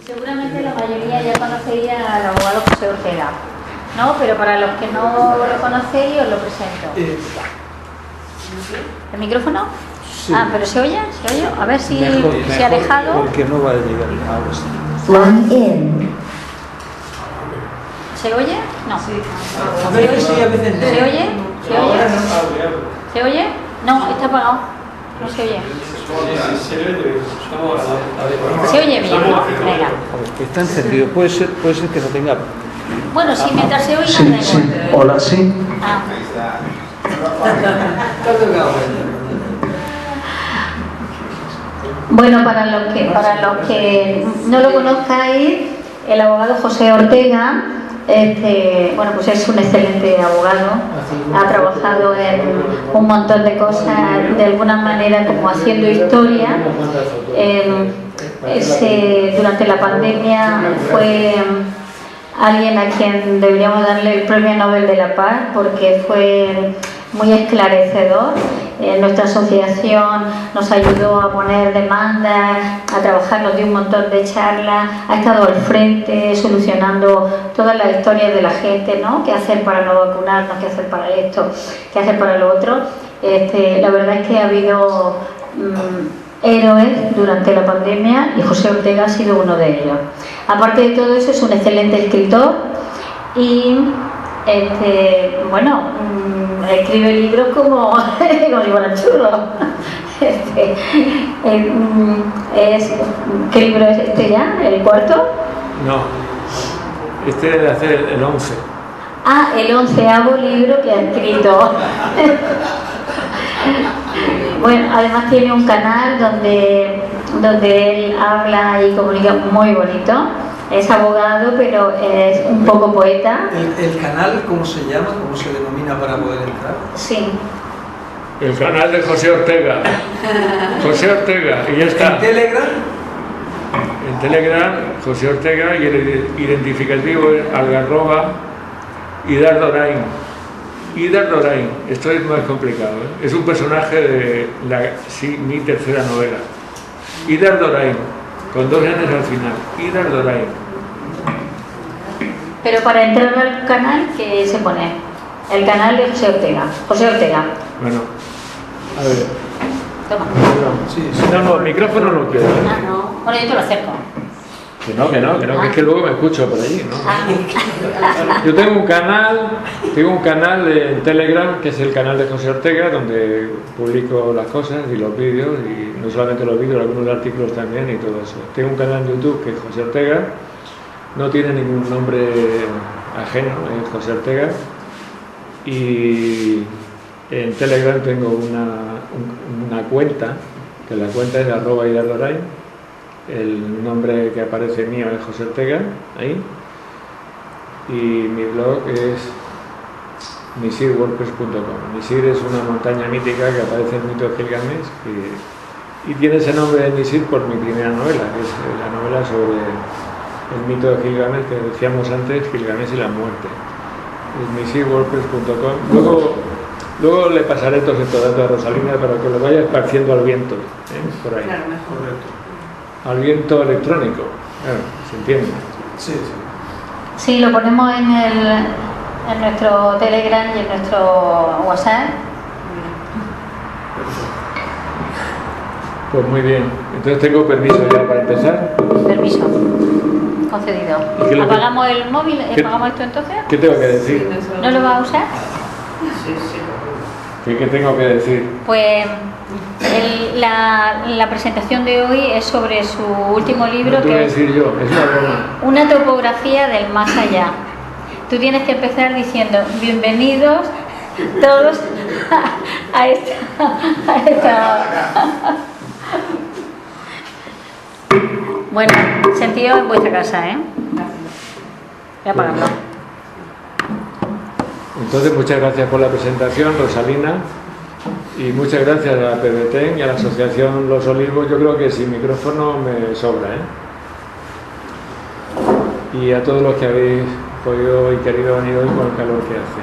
Seguramente la mayoría ya conocería al abogado José Ortega, ¿no? Pero para los que no lo conocéis, os lo presento. ¿El micrófono? Sí. Ah, pero ¿se oye? ¿Se oye? A ver si se ha Mejor, alejado. porque no va a llegar ahora sí. One in. ¿Se oye? No. A veces sí, a veces no. ¿Se oye? ¿Se oye? ¿Se oye? No, está apagado. No se oye. Se oye bien, ¿no? Venga. Está encendido, puede ser que no tenga. Bueno, sí, mientras se oiga, Sí, da sí. igual. Hola, sí. Ah. Bueno, para los que no lo conozcáis, el abogado José Ortega, bueno, pues es un excelente abogado. Ha trabajado en un montón de cosas, de alguna manera como haciendo historia. Durante la pandemia fue alguien a quien deberíamos darle el Premio Nobel de la Paz porque fue muy esclarecedor. Nuestra asociación nos ayudó a poner demandas, a trabajar, nos dio un montón de charlas, ha estado al frente solucionando todas las historias de la gente, ¿no? ¿Qué hacer para no vacunarnos? ¿Qué hacer para esto? ¿Qué hacer para lo otro? La verdad es que ha habido héroes durante la pandemia y José Ortega ha sido uno de ellos. Aparte de todo eso, es un excelente escritor y escribe libros como si fueran churros. ¿Qué libro es este ya? ¿El cuarto? No, este debe hacer el 11. Ah, el 11º libro que ha escrito. Bueno, además tiene un canal donde él habla y comunica muy bonito. Es abogado, pero es un poco poeta. ¿El canal cómo se llama? ¿Cómo se denomina para poder entrar? Sí. El canal de José Ortega. José Ortega, y ya está. ¿En Telegram? En Telegram, José Ortega, y el identificativo es Algarroba Idar Dorain. Idar Dorain, esto es más complicado, ¿eh? Es un personaje de mi tercera novela. Idar Dorain, con 2 N's al final. Idar Dorain. Pero para entrar al canal, ¿qué se pone? El canal de José Ortega. José Ortega. Bueno, a ver. Toma. Sí. No, el micrófono no quiero. Ah, no. Bueno, yo te lo acerco. Que no, que es que luego me escucho por allí, ¿no? Ah. Yo tengo un canal en Telegram, que es el canal de José Ortega, donde publico las cosas y los vídeos, y no solamente los vídeos, algunos artículos también y todo eso. Tengo un canal en YouTube que es José Ortega, no tiene ningún nombre ajeno, es José Ortega, y en Telegram tengo una cuenta, que la cuenta es @idardorain. El nombre que aparece mío es José Ortega, ahí. Y mi blog es nisirwordpress.com. Nisir es una montaña mítica que aparece en el mito de Gilgamesh y tiene ese nombre de Nisir por mi primera novela, que es la novela sobre el mito de Gilgamesh que decíamos antes, Gilgamesh y la muerte. Es nisirwordpress.com. Luego le pasaré todos estos datos a Rosalina para que lo vaya esparciendo al viento, por ahí. Claro, mejor. Al viento electrónico, claro, se entiende. Sí. Sí, lo ponemos en nuestro Telegram y en nuestro WhatsApp. Pues muy bien, entonces tengo permiso ya para empezar. Permiso. Concedido. ¿Y qué ¿Apagamos el móvil? ¿Apagamos esto entonces? ¿Qué tengo que decir? ¿No lo va a usar? ¿Qué tengo que decir? Pues la presentación de hoy es sobre su último libro, No te voy a que es decir yo, es una broma. Una topografía del más allá. Tú tienes que empezar diciendo bienvenidos todos a esta. Bueno, sentido en vuestra casa, ¿eh? Voy a apagarlo. Entonces, muchas gracias por la presentación, Rosalina, y muchas gracias a la PBT y a la Asociación Los Olivos. Yo creo que sin micrófono me sobra, ¿eh? Y a todos los que habéis podido y querido venir hoy con el calor que hace.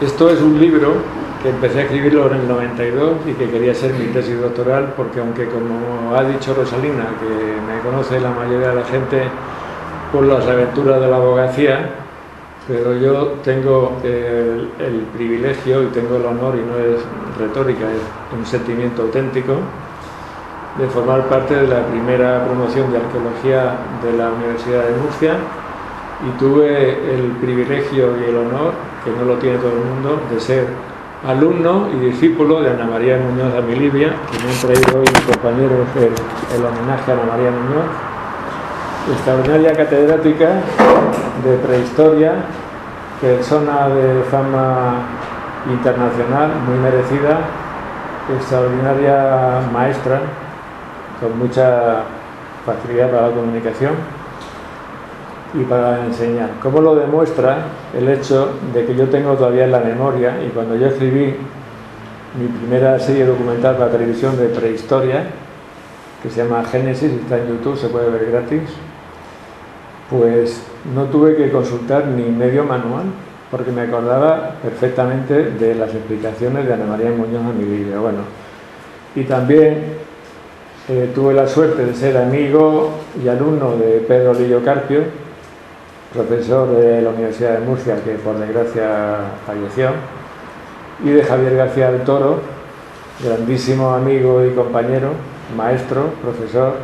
Esto es un libro que empecé a escribirlo en el 92 y que quería ser mi tesis doctoral, porque aunque, como ha dicho Rosalina, que me conoce la mayoría de la gente por las aventuras de la abogacía, pero yo tengo el privilegio y tengo el honor, y no es retórica, es un sentimiento auténtico, de formar parte de la primera promoción de arqueología de la Universidad de Murcia, y tuve el privilegio y el honor, que no lo tiene todo el mundo, de ser alumno y discípulo de Ana María Muñoz Amilibia, que me han traído hoy mis compañeros el homenaje a Ana María Muñoz, extraordinaria catedrática de prehistoria, persona de fama internacional, muy merecida, extraordinaria maestra, con mucha facilidad para la comunicación y para enseñar. ¿Cómo lo demuestra el hecho de que yo tengo todavía en la memoria, y cuando yo escribí mi primera serie documental para televisión de prehistoria, que se llama Génesis, está en YouTube, se puede ver gratis, pues no tuve que consultar ni medio manual, porque me acordaba perfectamente de las explicaciones de Ana María Muñoz Amilibia. Bueno, y también tuve la suerte de ser amigo y alumno de Pedro Lillo Carpio, profesor de la Universidad de Murcia, que por desgracia falleció, y de Javier García del Toro, grandísimo amigo y compañero, maestro, profesor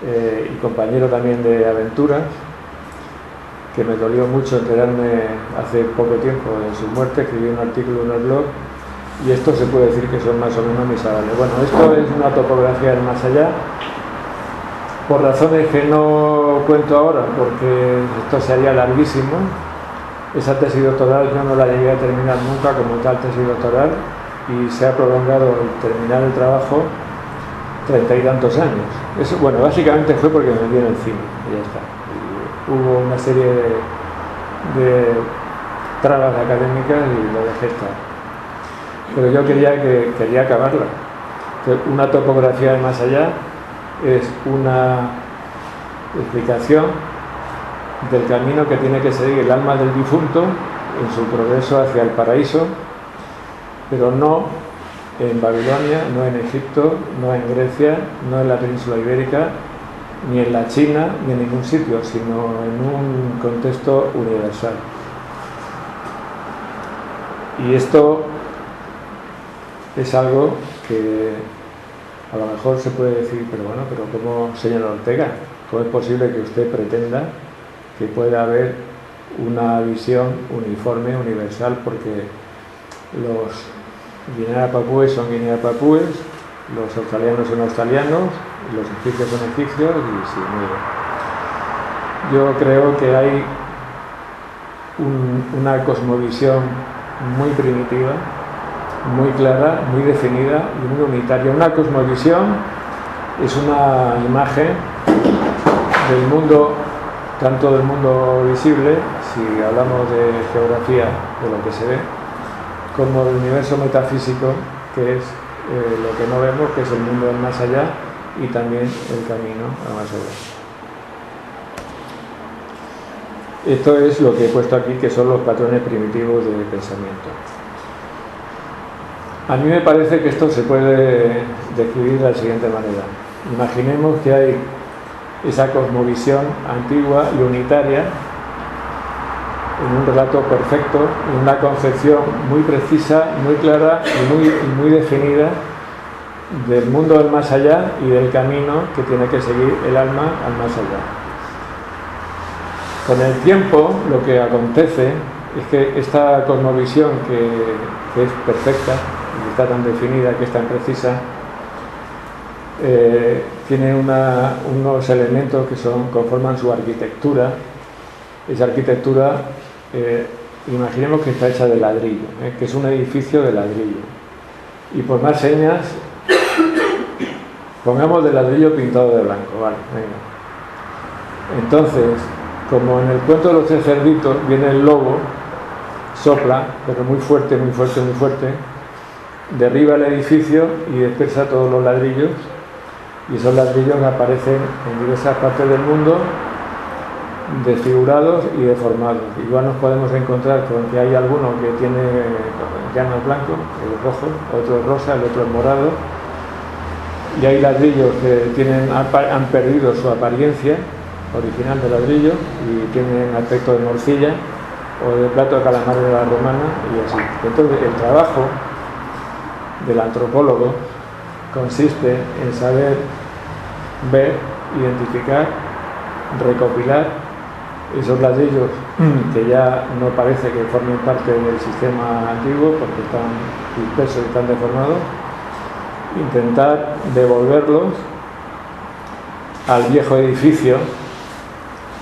y compañero también de aventuras, que me dolió mucho enterarme hace poco tiempo de su muerte. Escribí un artículo en el blog, y esto se puede decir que son más o menos mis avales. Bueno, esto es una topografía del más allá, por razones que no cuento ahora, porque esto sería larguísimo. Esa tesis doctoral yo no la llegué a terminar nunca como tal tesis doctoral, y se ha prolongado el terminar el trabajo 30 y tantos años. Eso, bueno, básicamente fue porque me metí en el cine, y ya está. Y hubo una serie de trabas académicas y lo dejé estar. Pero yo quería acabarla. Entonces, una topografía de más allá es una explicación del camino que tiene que seguir el alma del difunto en su progreso hacia el paraíso, pero no en Babilonia, no en Egipto, no en Grecia, no en la península ibérica, ni en la China, ni en ningún sitio, sino en un contexto universal. Y esto es algo que a lo mejor se puede decir, pero bueno, pero ¿cómo, señor Ortega? ¿Cómo es posible que usted pretenda que pueda haber una visión uniforme, universal? Porque los guinea-papúes son guinea-papúes, los australianos son australianos, los egipcios son egipcios, y sí, muy bien. Yo creo que hay una cosmovisión muy primitiva, muy clara, muy definida y muy unitaria. Una cosmovisión es una imagen del mundo, tanto del mundo visible, si hablamos de geografía, de lo que se ve, como del universo metafísico, que es lo que no vemos, que es el mundo del más allá, y también el camino al más allá. Esto es lo que he puesto aquí, que son los patrones primitivos de pensamiento. A mí me parece que esto se puede describir de la siguiente manera. Imaginemos que hay esa cosmovisión antigua y unitaria en un relato perfecto, en una concepción muy precisa, muy clara y muy definida del mundo del más allá y del camino que tiene que seguir el alma al más allá. Con el tiempo, lo que acontece es que esta cosmovisión que es perfecta, que está tan definida, que es tan precisa, tiene unos elementos que conforman su arquitectura. Esa arquitectura, imaginemos que está hecha de ladrillo, que es un edificio de ladrillo, y por más señas pongamos de ladrillo pintado de blanco, vale, venga. Entonces, como en el cuento de los tres cerditos, viene el lobo, sopla, pero muy fuerte, muy fuerte, muy fuerte, derriba el edificio y dispersa todos los ladrillos, y esos ladrillos aparecen en diversas partes del mundo desfigurados y deformados. Igual nos podemos encontrar con que hay alguno que tiene llanos blancos, el rojo, otro es rosa, el otro es morado, y hay ladrillos que han perdido su apariencia original de ladrillo y tienen aspecto de morcilla o de plato de calamares de la romana y así. Entonces el trabajo del antropólogo consiste en saber ver, identificar, recopilar esos ladrillos que ya no parece que formen parte del sistema antiguo porque están dispersos y están deformados, intentar devolverlos al viejo edificio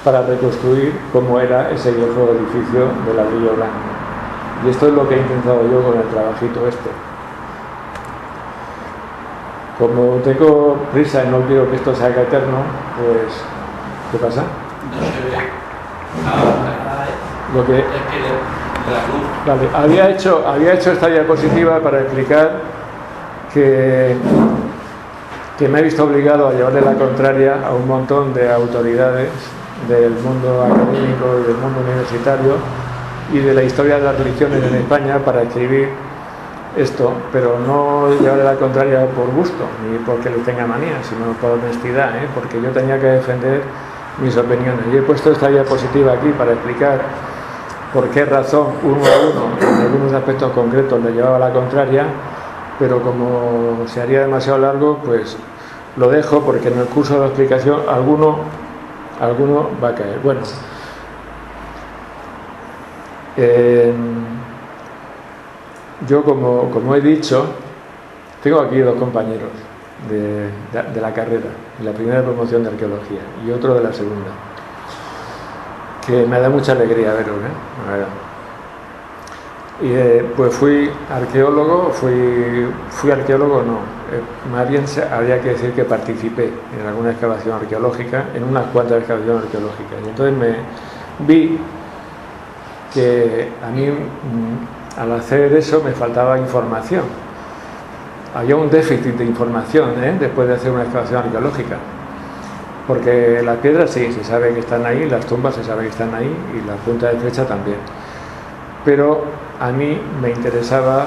para reconstruir cómo era ese viejo edificio de ladrillo blanco. Y esto es lo que he intentado yo con el trabajito este. Como tengo prisa y no quiero que esto se haga eterno, pues ¿qué pasa? No se ve. Lo que Es que la luz. vale, había hecho esta diapositiva para explicar que me he visto obligado a llevarle la contraria a un montón de autoridades del mundo académico y del mundo universitario y de la historia de las religiones en España para escribir esto, pero no llevarle la contraria por gusto ni porque le tenga manía, sino por honestidad, porque yo tenía que defender mis opiniones. Y he puesto esta diapositiva aquí para explicar por qué razón uno a uno en algunos aspectos concretos le llevaba la contraria, pero como se haría demasiado largo, pues lo dejo porque en el curso de explicación alguno va a caer. Bueno, yo como he dicho, tengo aquí dos compañeros de la carrera, de la primera promoción de arqueología y otro de la segunda, que me da mucha alegría verlos, la verdad. Y pues fui arqueólogo no, más bien habría que decir que participé en alguna excavación arqueológica, en unas cuantas excavaciones arqueológicas, y entonces me vi que a mí al hacer eso me faltaba información. Había un déficit de información después de hacer una excavación arqueológica, porque las piedras sí, se sabe que están ahí, las tumbas se sabe que están ahí y la punta de flecha también, pero a mí me interesaba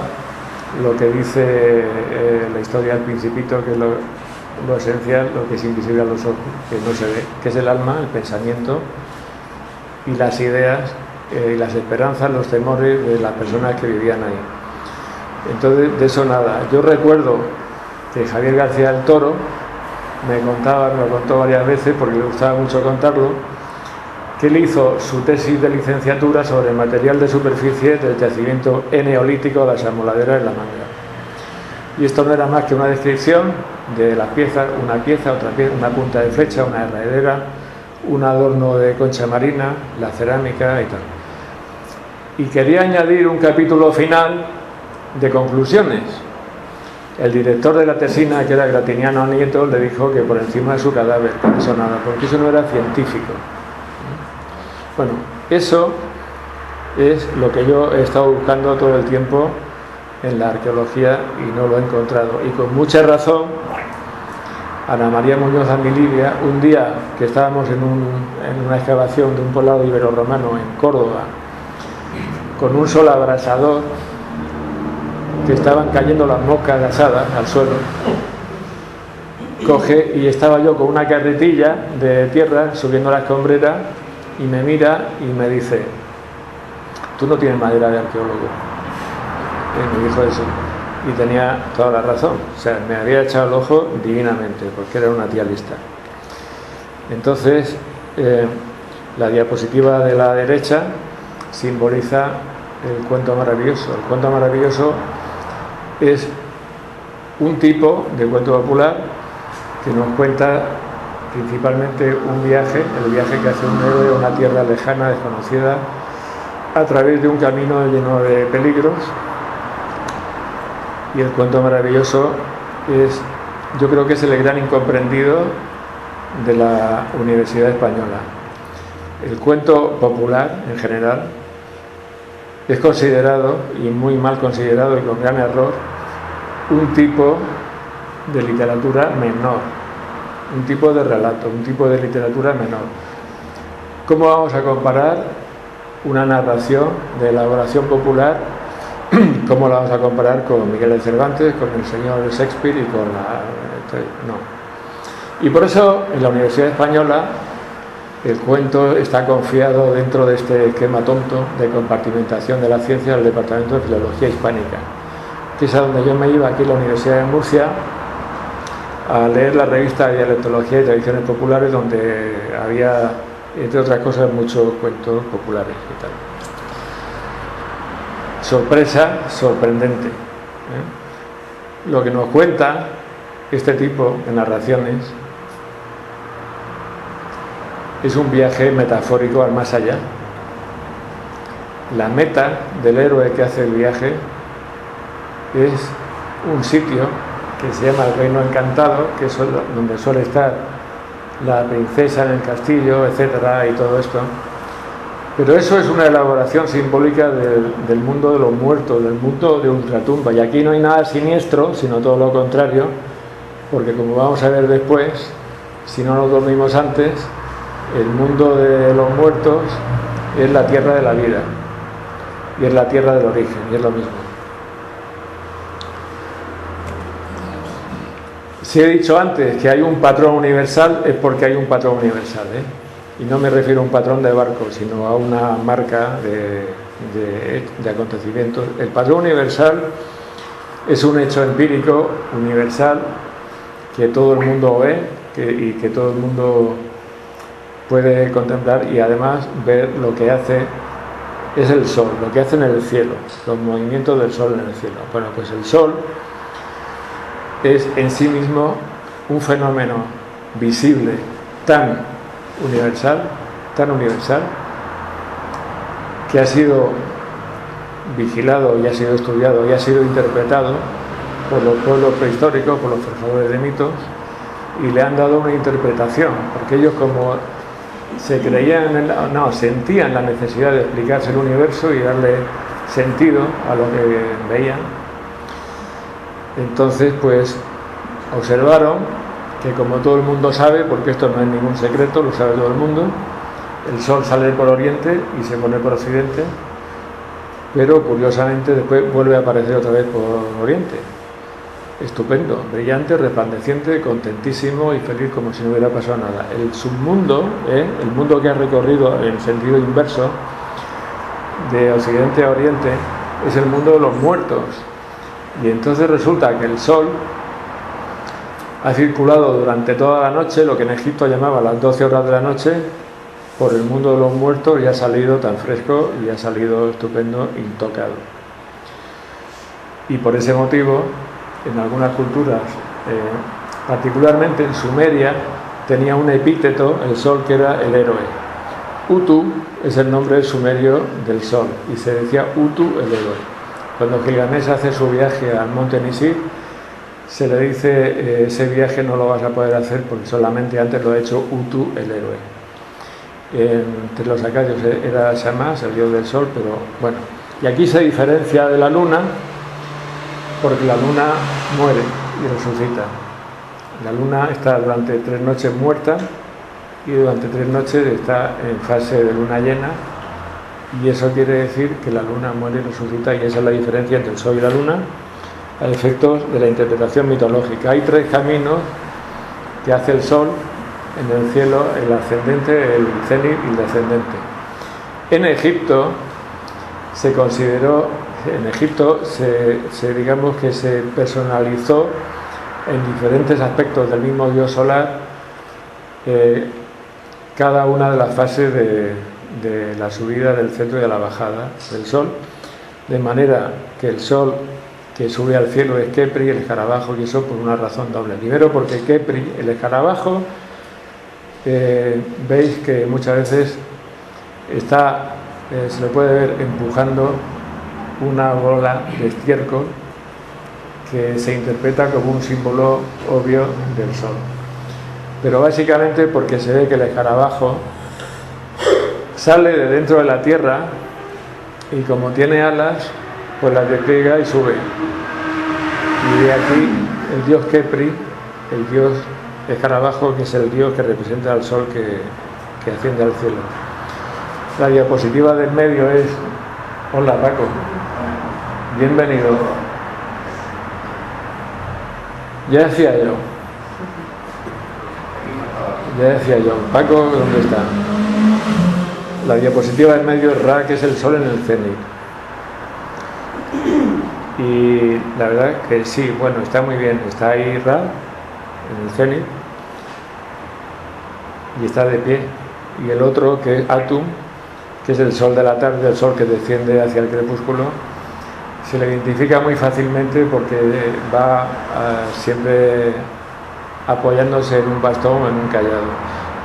lo que dice la historia del Principito, que es lo esencial, lo que es invisible a los ojos, que no se ve, que es el alma, el pensamiento y las ideas y las esperanzas, los temores de las personas que vivían ahí. Entonces, de eso nada. Yo recuerdo que Javier García del Toro me lo contó varias veces porque le gustaba mucho contarlo, que él hizo su tesis de licenciatura sobre el material de superficie del yacimiento neolítico de las Amoladeras de la Manga. Y esto no era más que una descripción de las piezas, una pieza, otra pieza, una punta de flecha, una herradera, un adorno de concha marina, la cerámica y tal. Y quería añadir un capítulo final de conclusiones. El director de la tesina, que era Gratiniano Nieto, le dijo que por encima de su cadáver, que eso nada, porque eso no era científico. Bueno, eso es lo que yo he estado buscando todo el tiempo en la arqueología y no lo he encontrado. Y con mucha razón, Ana María Muñoz Amilibia, un día que estábamos en una excavación de un poblado ibero-romano en Córdoba, con un sol abrasador, que estaban cayendo las moscas asadas al suelo, coge y estaba yo con una carretilla de tierra subiendo la escombrera y me mira y me dice: tú no tienes madera de arqueólogo. Y me dijo eso y tenía toda la razón, o sea, me había echado el ojo divinamente porque era una tía lista. Entonces la diapositiva de la derecha simboliza el cuento maravilloso. El cuento maravilloso es un tipo de cuento popular que nos cuenta principalmente un viaje, el viaje que hace un héroe a una tierra lejana, desconocida, a través de un camino lleno de peligros. Y el cuento maravilloso es, yo creo que es el gran incomprendido de la Universidad Española. El cuento popular, en general, es considerado, y muy mal considerado y con gran error, un tipo de literatura menor, un tipo de relato, un tipo de literatura menor. ¿Cómo vamos a comparar una narración de elaboración popular? ¿Cómo la vamos a comparar con Miguel de Cervantes, con el señor Shakespeare y con la... No. Y por eso en la Universidad Española el cuento está confiado dentro de este esquema tonto de compartimentación de la ciencia del Departamento de Filología Hispánica, que es a donde yo me iba aquí en la Universidad de Murcia a leer la revista de Dialectología y Tradiciones Populares, donde había, entre otras cosas, muchos cuentos populares y tal. Sorpresa sorprendente, ¿eh? Lo que nos cuenta este tipo de narraciones es un viaje metafórico al más allá. La meta del héroe que hace el viaje es un sitio que se llama el Reino Encantado, que es donde suele estar la princesa en el castillo, etcétera, y todo esto. Pero eso es una elaboración simbólica del mundo de los muertos, del mundo de ultratumba. Y aquí no hay nada siniestro, sino todo lo contrario, porque como vamos a ver después, si no nos dormimos antes, el mundo de los muertos es la tierra de la vida, y es la tierra del origen, y es lo mismo. Si he dicho antes que hay un patrón universal, es porque hay un patrón universal, ¿eh? Y no me refiero a un patrón de barco, sino a una marca de acontecimientos. El patrón universal es un hecho empírico universal que todo el mundo ve y que todo el mundo puede contemplar, y además ver lo que hace es el sol, lo que hace en el cielo, los movimientos del sol en el cielo. Bueno, pues el sol es en sí mismo un fenómeno visible tan universal, que ha sido vigilado y ha sido estudiado y ha sido interpretado por los pueblos prehistóricos, por los forjadores de mitos, y le han dado una interpretación, porque ellos, como se creían sentían la necesidad de explicarse el universo y darle sentido a lo que veían. Entonces, pues, observaron que, como todo el mundo sabe, porque esto no es ningún secreto, lo sabe todo el mundo, el sol sale por oriente y se pone por occidente, pero curiosamente después vuelve a aparecer otra vez por oriente. Estupendo, brillante, resplandeciente, contentísimo y feliz, como si no hubiera pasado nada. El submundo, el mundo que ha recorrido en sentido inverso, de occidente a oriente, es el mundo de los muertos. Y entonces resulta que el sol ha circulado durante toda la noche, lo que en Egipto llamaban las 12 horas de la noche, por el mundo de los muertos, y ha salido tan fresco y ha salido estupendo, intocado. Y por ese motivo, en algunas culturas, particularmente en Sumeria, tenía un epíteto, el sol, que era el héroe. Utu es el nombre sumerio del sol, y se decía Utu el héroe. Cuando Gilgamesh hace su viaje al monte Nisir, se le dice, ese viaje no lo vas a poder hacer porque solamente antes lo ha hecho Utu el héroe. Entre los acadios era Shamash, el dios del sol, pero bueno. Y aquí se diferencia de la luna, porque la luna muere y resucita. La luna está durante 3 noches muerta y durante 3 noches está en fase de luna llena, y eso quiere decir que la luna muere y resucita, y esa es la diferencia entre el sol y la luna a efectos de la interpretación mitológica. Hay 3 caminos que hace el sol en el cielo: el ascendente, el cenit y el descendente. En Egipto se consideró, digamos que se personalizó en diferentes aspectos del mismo dios solar cada una de las fases de la subida del centro y de la bajada del sol, de manera que el sol que sube al cielo es Kepri, el escarabajo, y eso por una razón doble. Primero, porque Kepri, el escarabajo, veis que muchas veces está, se le puede ver empujando una bola de estiércol que se interpreta como un símbolo obvio del sol. Pero básicamente porque se ve que el escarabajo sale de dentro de la tierra y, como tiene alas, pues las despliega y sube. Y de aquí el dios Kepri, el dios escarabajo, que es el dios que representa al sol que asciende al cielo. La diapositiva del medio es... Hola Paco, bienvenido. Ya decía yo, Paco, ¿dónde está? La diapositiva del medio es Ra, que es el sol en el cenit. Y la verdad que sí, bueno, está muy bien, está ahí Ra en el cenit y está de pie. Y el otro, que es Atum, que es el sol de la tarde, el sol que desciende hacia el crepúsculo, se le identifica muy fácilmente porque va siempre apoyándose en un bastón o en un cayado,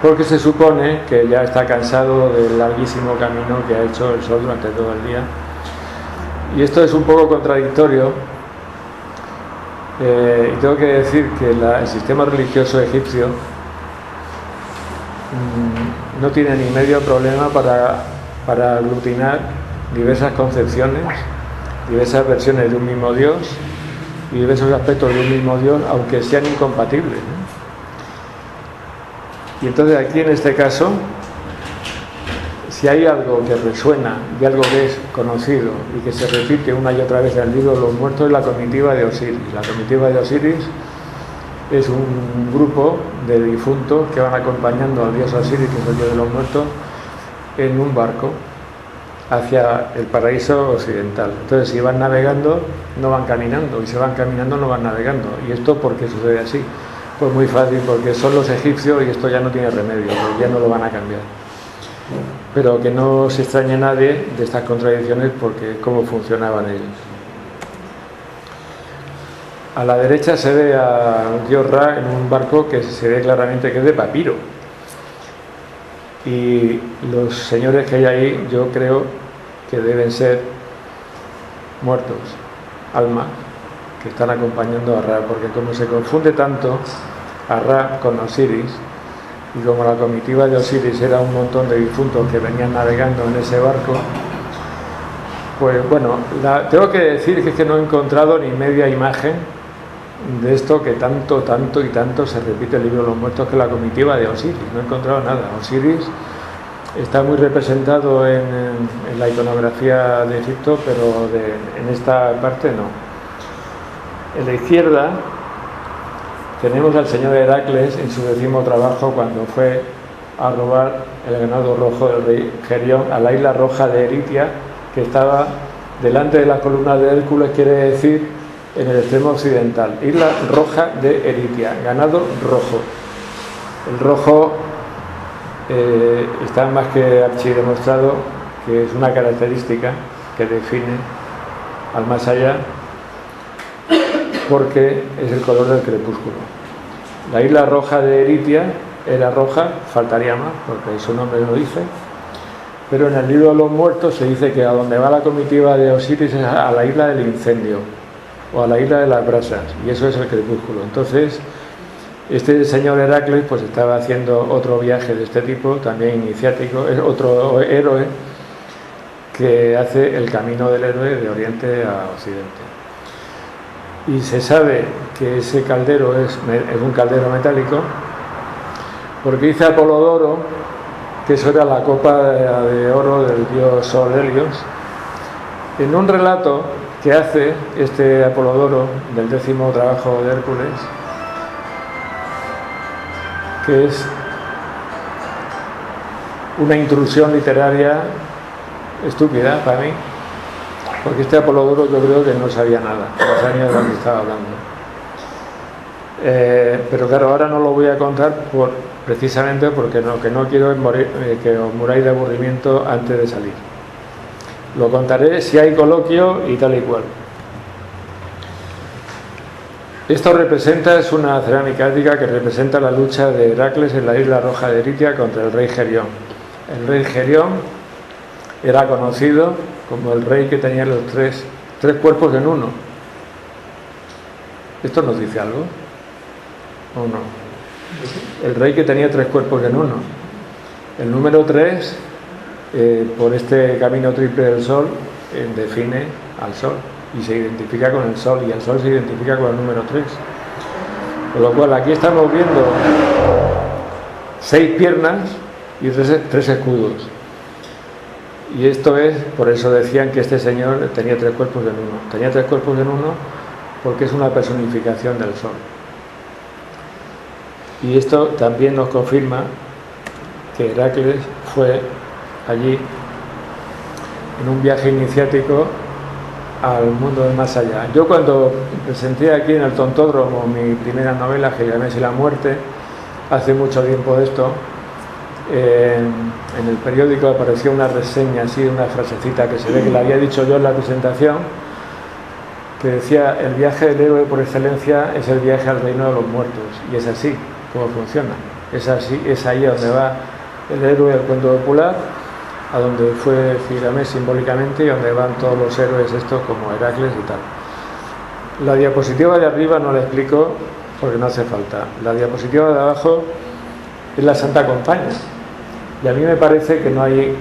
porque se supone que ya está cansado del larguísimo camino que ha hecho el sol durante todo el día. Y esto es un poco contradictorio, y tengo que decir que el sistema religioso egipcio no tiene ni medio problema para aglutinar diversas concepciones, diversas versiones de un mismo Dios y diversos aspectos de un mismo Dios, aunque sean incompatibles, ¿no? Y entonces aquí en este caso, si hay algo que resuena y algo que es conocido y que se repite una y otra vez en el libro de los muertos, es la comitiva de Osiris. La comitiva de Osiris es un grupo de difuntos que van acompañando al dios Osiris, que es el dios de los muertos, en un barco hacia el paraíso occidental. Entonces, si van navegando, no van caminando, y si van caminando, no van navegando. ¿Y esto por qué sucede así? Pues muy fácil, porque son los egipcios y esto ya no tiene remedio, ya no lo van a cambiar. Pero que no se extrañe nadie de estas contradicciones, porque cómo funcionaban ellos. A la derecha se ve al dios Ra en un barco que se ve claramente que es de papiro. Y los señores que hay ahí, yo creo que deben ser muertos, almas, que están acompañando a Ra, porque como se confunde tanto a Ra con Osiris, y como la comitiva de Osiris era un montón de difuntos que venían navegando en ese barco, pues bueno, tengo que decir que es que no he encontrado ni media imagen de esto que tanto se repite el libro de los muertos, que la comitiva de Osiris. No he encontrado nada. Osiris está muy representado en la iconografía de Egipto, pero en esta parte no. En la izquierda tenemos al señor Heracles en su 10º trabajo, cuando fue a robar el ganado rojo del rey Gerión a la isla roja de Eritia, que estaba delante de las columnas de Hércules, quiere decir en el extremo occidental. Isla roja de Eritia, ganado rojo. El rojo está más que archidemostrado que es una característica que define al más allá, porque es el color del crepúsculo. La isla roja de Eritia era roja, faltaría más, porque su nombre lo dice, pero en el libro de los muertos se dice que a donde va la comitiva de Osiris es a la isla del incendio, o a la isla de las brasas, y eso es el crepúsculo. Entonces, este señor Heracles pues estaba haciendo otro viaje de este tipo, también iniciático, es otro héroe que hace el camino del héroe de Oriente a Occidente. Y se sabe que ese caldero es un caldero metálico, porque dice Apolodoro que eso era la copa de oro del dios Sol Helios, en un relato que hace este Apolodoro del 10º trabajo de Hércules, que es una intrusión literaria estúpida para mí, porque este Apolodoro yo creo que no sabía nada, no sabía de lo que estaba hablando. Pero claro, ahora no lo voy a contar precisamente porque no quiero que os muráis de aburrimiento antes de salir. Lo contaré si hay coloquio y tal y cual. Esto es una cerámica ética que representa la lucha de Heracles en la isla roja de Eritia contra el rey Gerión. El rey Gerión era conocido como el rey que tenía los tres cuerpos en uno. ¿Esto nos dice algo? ¿O no? El rey que tenía 3 cuerpos en uno. El número 3, por este camino triple del sol, define al sol y se identifica con el sol, y el sol se identifica con el número 3. Con lo cual aquí estamos viendo 6 piernas y 3 escudos. Y esto es, por eso decían que este señor tenía 3 cuerpos en uno. Tenía 3 cuerpos en uno porque es una personificación del sol. Y esto también nos confirma que Heracles fue allí en un viaje iniciático al mundo del más allá. Yo cuando presenté aquí en el Tontódromo mi primera novela, Gilgamesh y la muerte, hace mucho tiempo de esto, en el periódico apareció una reseña así, una frasecita que se ve que la había dicho yo en la presentación, que decía: el viaje del héroe por excelencia es el viaje al reino de los muertos. Y es así como funciona, es así, es ahí a donde va el héroe del cuento popular, a donde fue Gilgamesh simbólicamente y donde van todos los héroes estos como Heracles y tal. La diapositiva de arriba no la explico porque no hace falta. La diapositiva de abajo es la Santa Compaña, y a mí me parece que no hay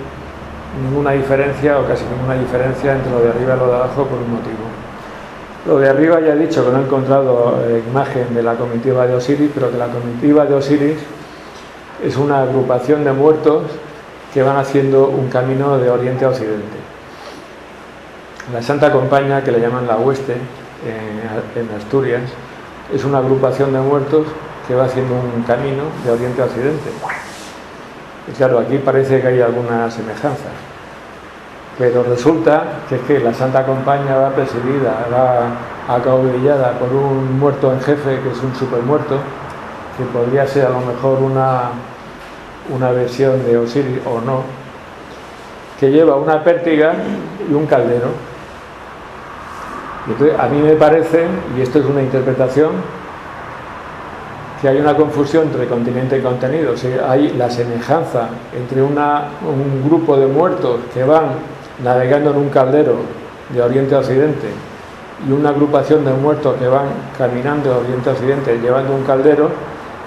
ninguna diferencia o casi ninguna diferencia entre lo de arriba y lo de abajo por un motivo. Lo de arriba ya he dicho que no he encontrado imagen de la comitiva de Osiris, pero que la comitiva de Osiris es una agrupación de muertos que van haciendo un camino de oriente a occidente. La Santa Compaña, que le llaman la Hueste en Asturias, es una agrupación de muertos que va haciendo un camino de oriente a occidente. Y claro, aquí parece que hay alguna semejanza, pero resulta que es que la Santa Compaña va presidida, va acaudillada por un muerto en jefe, que es un supermuerto, que podría ser a lo mejor una versión de Osiris o no, que lleva una pértiga y un caldero. Y entonces a mí me parece, y esto es una interpretación, que hay una confusión entre continente y contenido. O sea, hay la semejanza entre un grupo de muertos que van navegando en un caldero de oriente a occidente y una agrupación de muertos que van caminando de oriente a occidente llevando un caldero.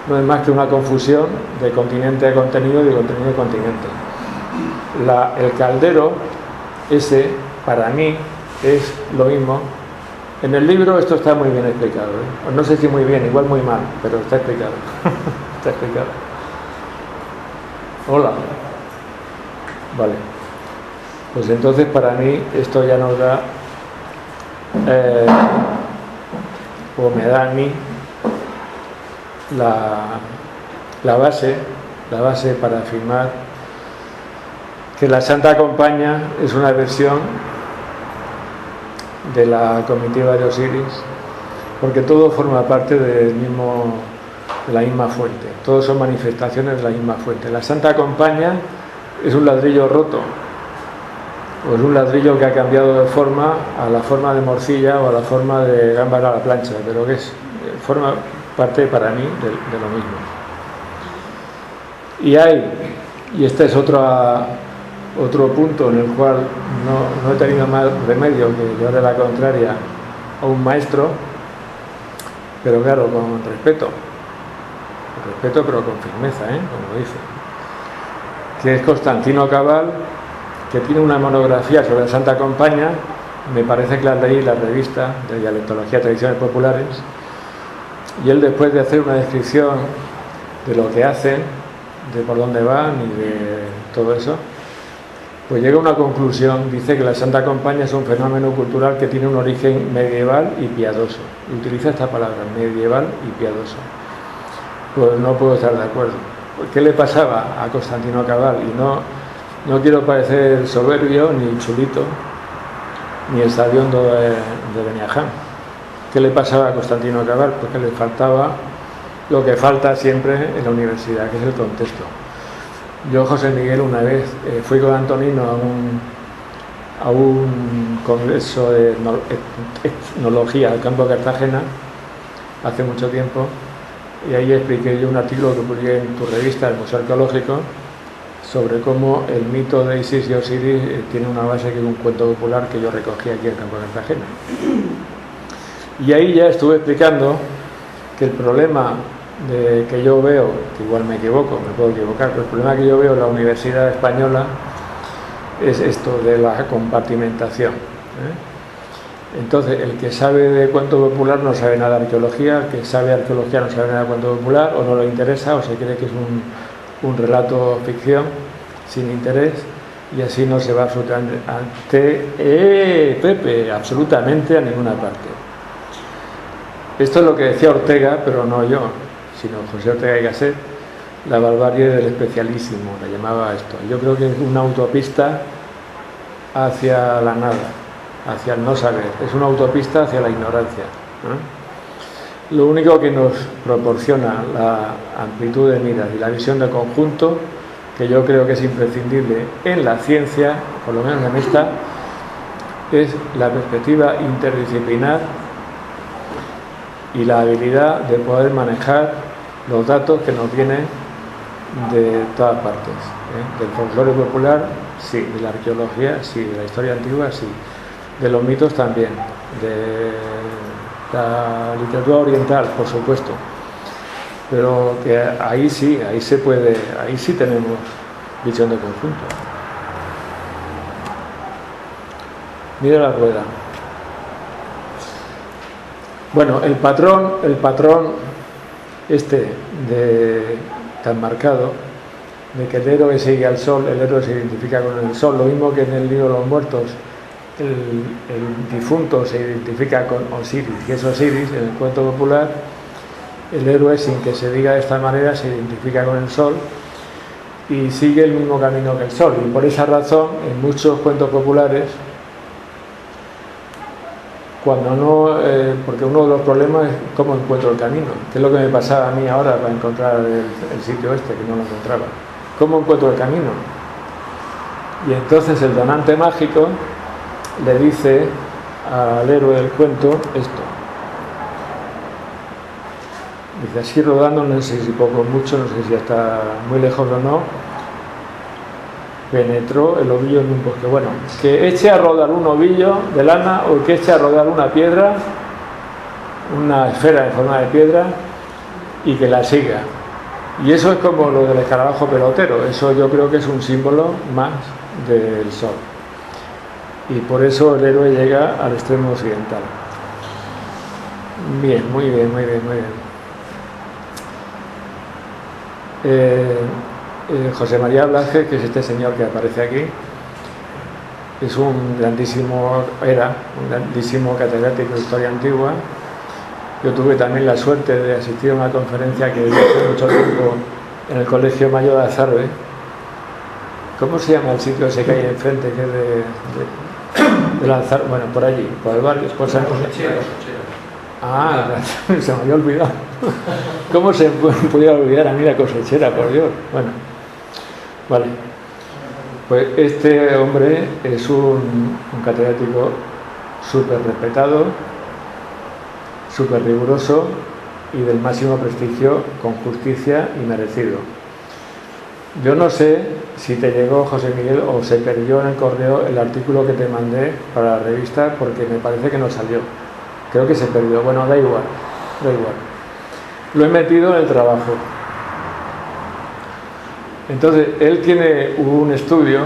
No es más que una confusión de continente a contenido y de contenido a continente. El caldero, ese, para mí, es lo mismo. En el libro esto está muy bien explicado, ¿eh? No sé si muy bien, igual muy mal, pero está explicado. Está explicado. Hola. Vale. Pues entonces para mí esto ya nos da, o me da a mí, la base para afirmar que la Santa Compaña es una versión de la comitiva de Osiris, porque todo forma parte de la misma fuente, todos son manifestaciones de la misma fuente. La Santa Compaña es un ladrillo roto, o es un ladrillo que ha cambiado de forma a la forma de morcilla o a la forma de gambas a la plancha, pero que forma parte para mí de lo mismo. Y este es otro punto en el cual no he tenido más remedio que llevarle la contraria a un maestro, pero claro, con respeto pero con firmeza, como dice, que es Constantino Cabal, que tiene una monografía sobre la Santa Compañía. Me parece que la leí en la revista de Dialectología y Tradiciones Populares, y él, después de hacer una descripción de lo que hacen, de por dónde van y de todo eso, pues llega a una conclusión. Dice que la Santa Compañía es un fenómeno cultural que tiene un origen medieval y piadoso. Utiliza esta palabra, medieval y piadoso. Pues no puedo estar de acuerdo. ¿Qué le pasaba a Constantino Cabal? Y no quiero parecer soberbio, ni chulito, ni el sabiondo de Beniaján. ¿Qué le pasaba a Constantino Cabal? Pues que le faltaba lo que falta siempre en la universidad, que es el contexto. Yo, José Miguel, una vez fui con Antonino a un congreso de etnología al campo de Cartagena hace mucho tiempo, y ahí expliqué yo un artículo que publiqué en tu revista, el Museo Arqueológico, sobre cómo el mito de Isis y Osiris tiene una base que es un cuento popular que yo recogí aquí en el campo de Cartagena. Y ahí ya estuve explicando que el problema que yo veo, que igual me equivoco, me puedo equivocar, pero el problema que yo veo en la Universidad Española es esto de la compartimentación. Entonces, el que sabe de cuento popular no sabe nada de arqueología, el que sabe arqueología no sabe nada de cuento popular, o no le interesa, o se cree que es un relato ficción sin interés, y así no se va absolutamente Pepe, absolutamente a ninguna parte. Esto es lo que decía Ortega, pero no yo, sino José Ortega y Gasset, la barbarie del especialísimo, la llamaba esto. Yo creo que es una autopista hacia la nada, hacia el no saber, es una autopista hacia la ignorancia, ¿no? Lo único que nos proporciona la amplitud de miras y la visión de conjunto, que yo creo que es imprescindible en la ciencia, por lo menos en esta, es la perspectiva interdisciplinar y la habilidad de poder manejar los datos que nos vienen de todas partes, ¿eh? Del folclore popular, sí; de la arqueología, sí; de la historia antigua, sí; de los mitos también; de la literatura oriental, por supuesto. Pero que ahí sí, ahí se puede, ahí sí tenemos visión de conjunto. Mira la rueda. Bueno, el patrón este tan marcado, de que el héroe sigue al sol, el héroe se identifica con el sol, lo mismo que en el libro de los muertos el difunto se identifica con Osiris, que es Osiris en el cuento popular. El héroe, sin que se diga de esta manera, se identifica con el sol y sigue el mismo camino que el sol, y por esa razón en muchos cuentos populares, cuando no, porque uno de los problemas es cómo encuentro el camino, que es lo que me pasaba a mí ahora para encontrar el sitio este, que no lo encontraba. ¿Cómo encuentro el camino? Y entonces el donante mágico le dice al héroe del cuento esto. Dice, así rodando, no sé si poco o mucho, no sé si está muy lejos o no, penetró el ovillo en un bosque. Bueno, que eche a rodar un ovillo de lana o que eche a rodar una piedra, una esfera en forma de piedra, y que la siga. Y eso es como lo del escarabajo pelotero. Eso yo creo que es un símbolo más del sol. Y por eso el héroe llega al extremo occidental. Bien, muy bien, muy bien, muy bien. José María Blasquez, que es este señor que aparece aquí, es un grandísimo catedrático de historia antigua. Yo tuve también la suerte de asistir a una conferencia que dio hace mucho tiempo en el Colegio Mayor de Azarbe. ¿Cómo se llama el sitio ese que hay enfrente, que es de Lanzar? Bueno, por allí, por el barrio, por San José. Ah, se me había olvidado. ¿Cómo se podía olvidar a mí la cosechera, por Dios? Bueno, vale. Pues este hombre es un catedrático súper respetado, súper riguroso y del máximo prestigio, con justicia y merecido. Yo no sé si te llegó, José Miguel, o se perdió en el correo el artículo que te mandé para la revista, porque me parece que no salió. Creo que se perdió. Bueno, da igual. Lo he metido en el trabajo. Entonces, él tiene un estudio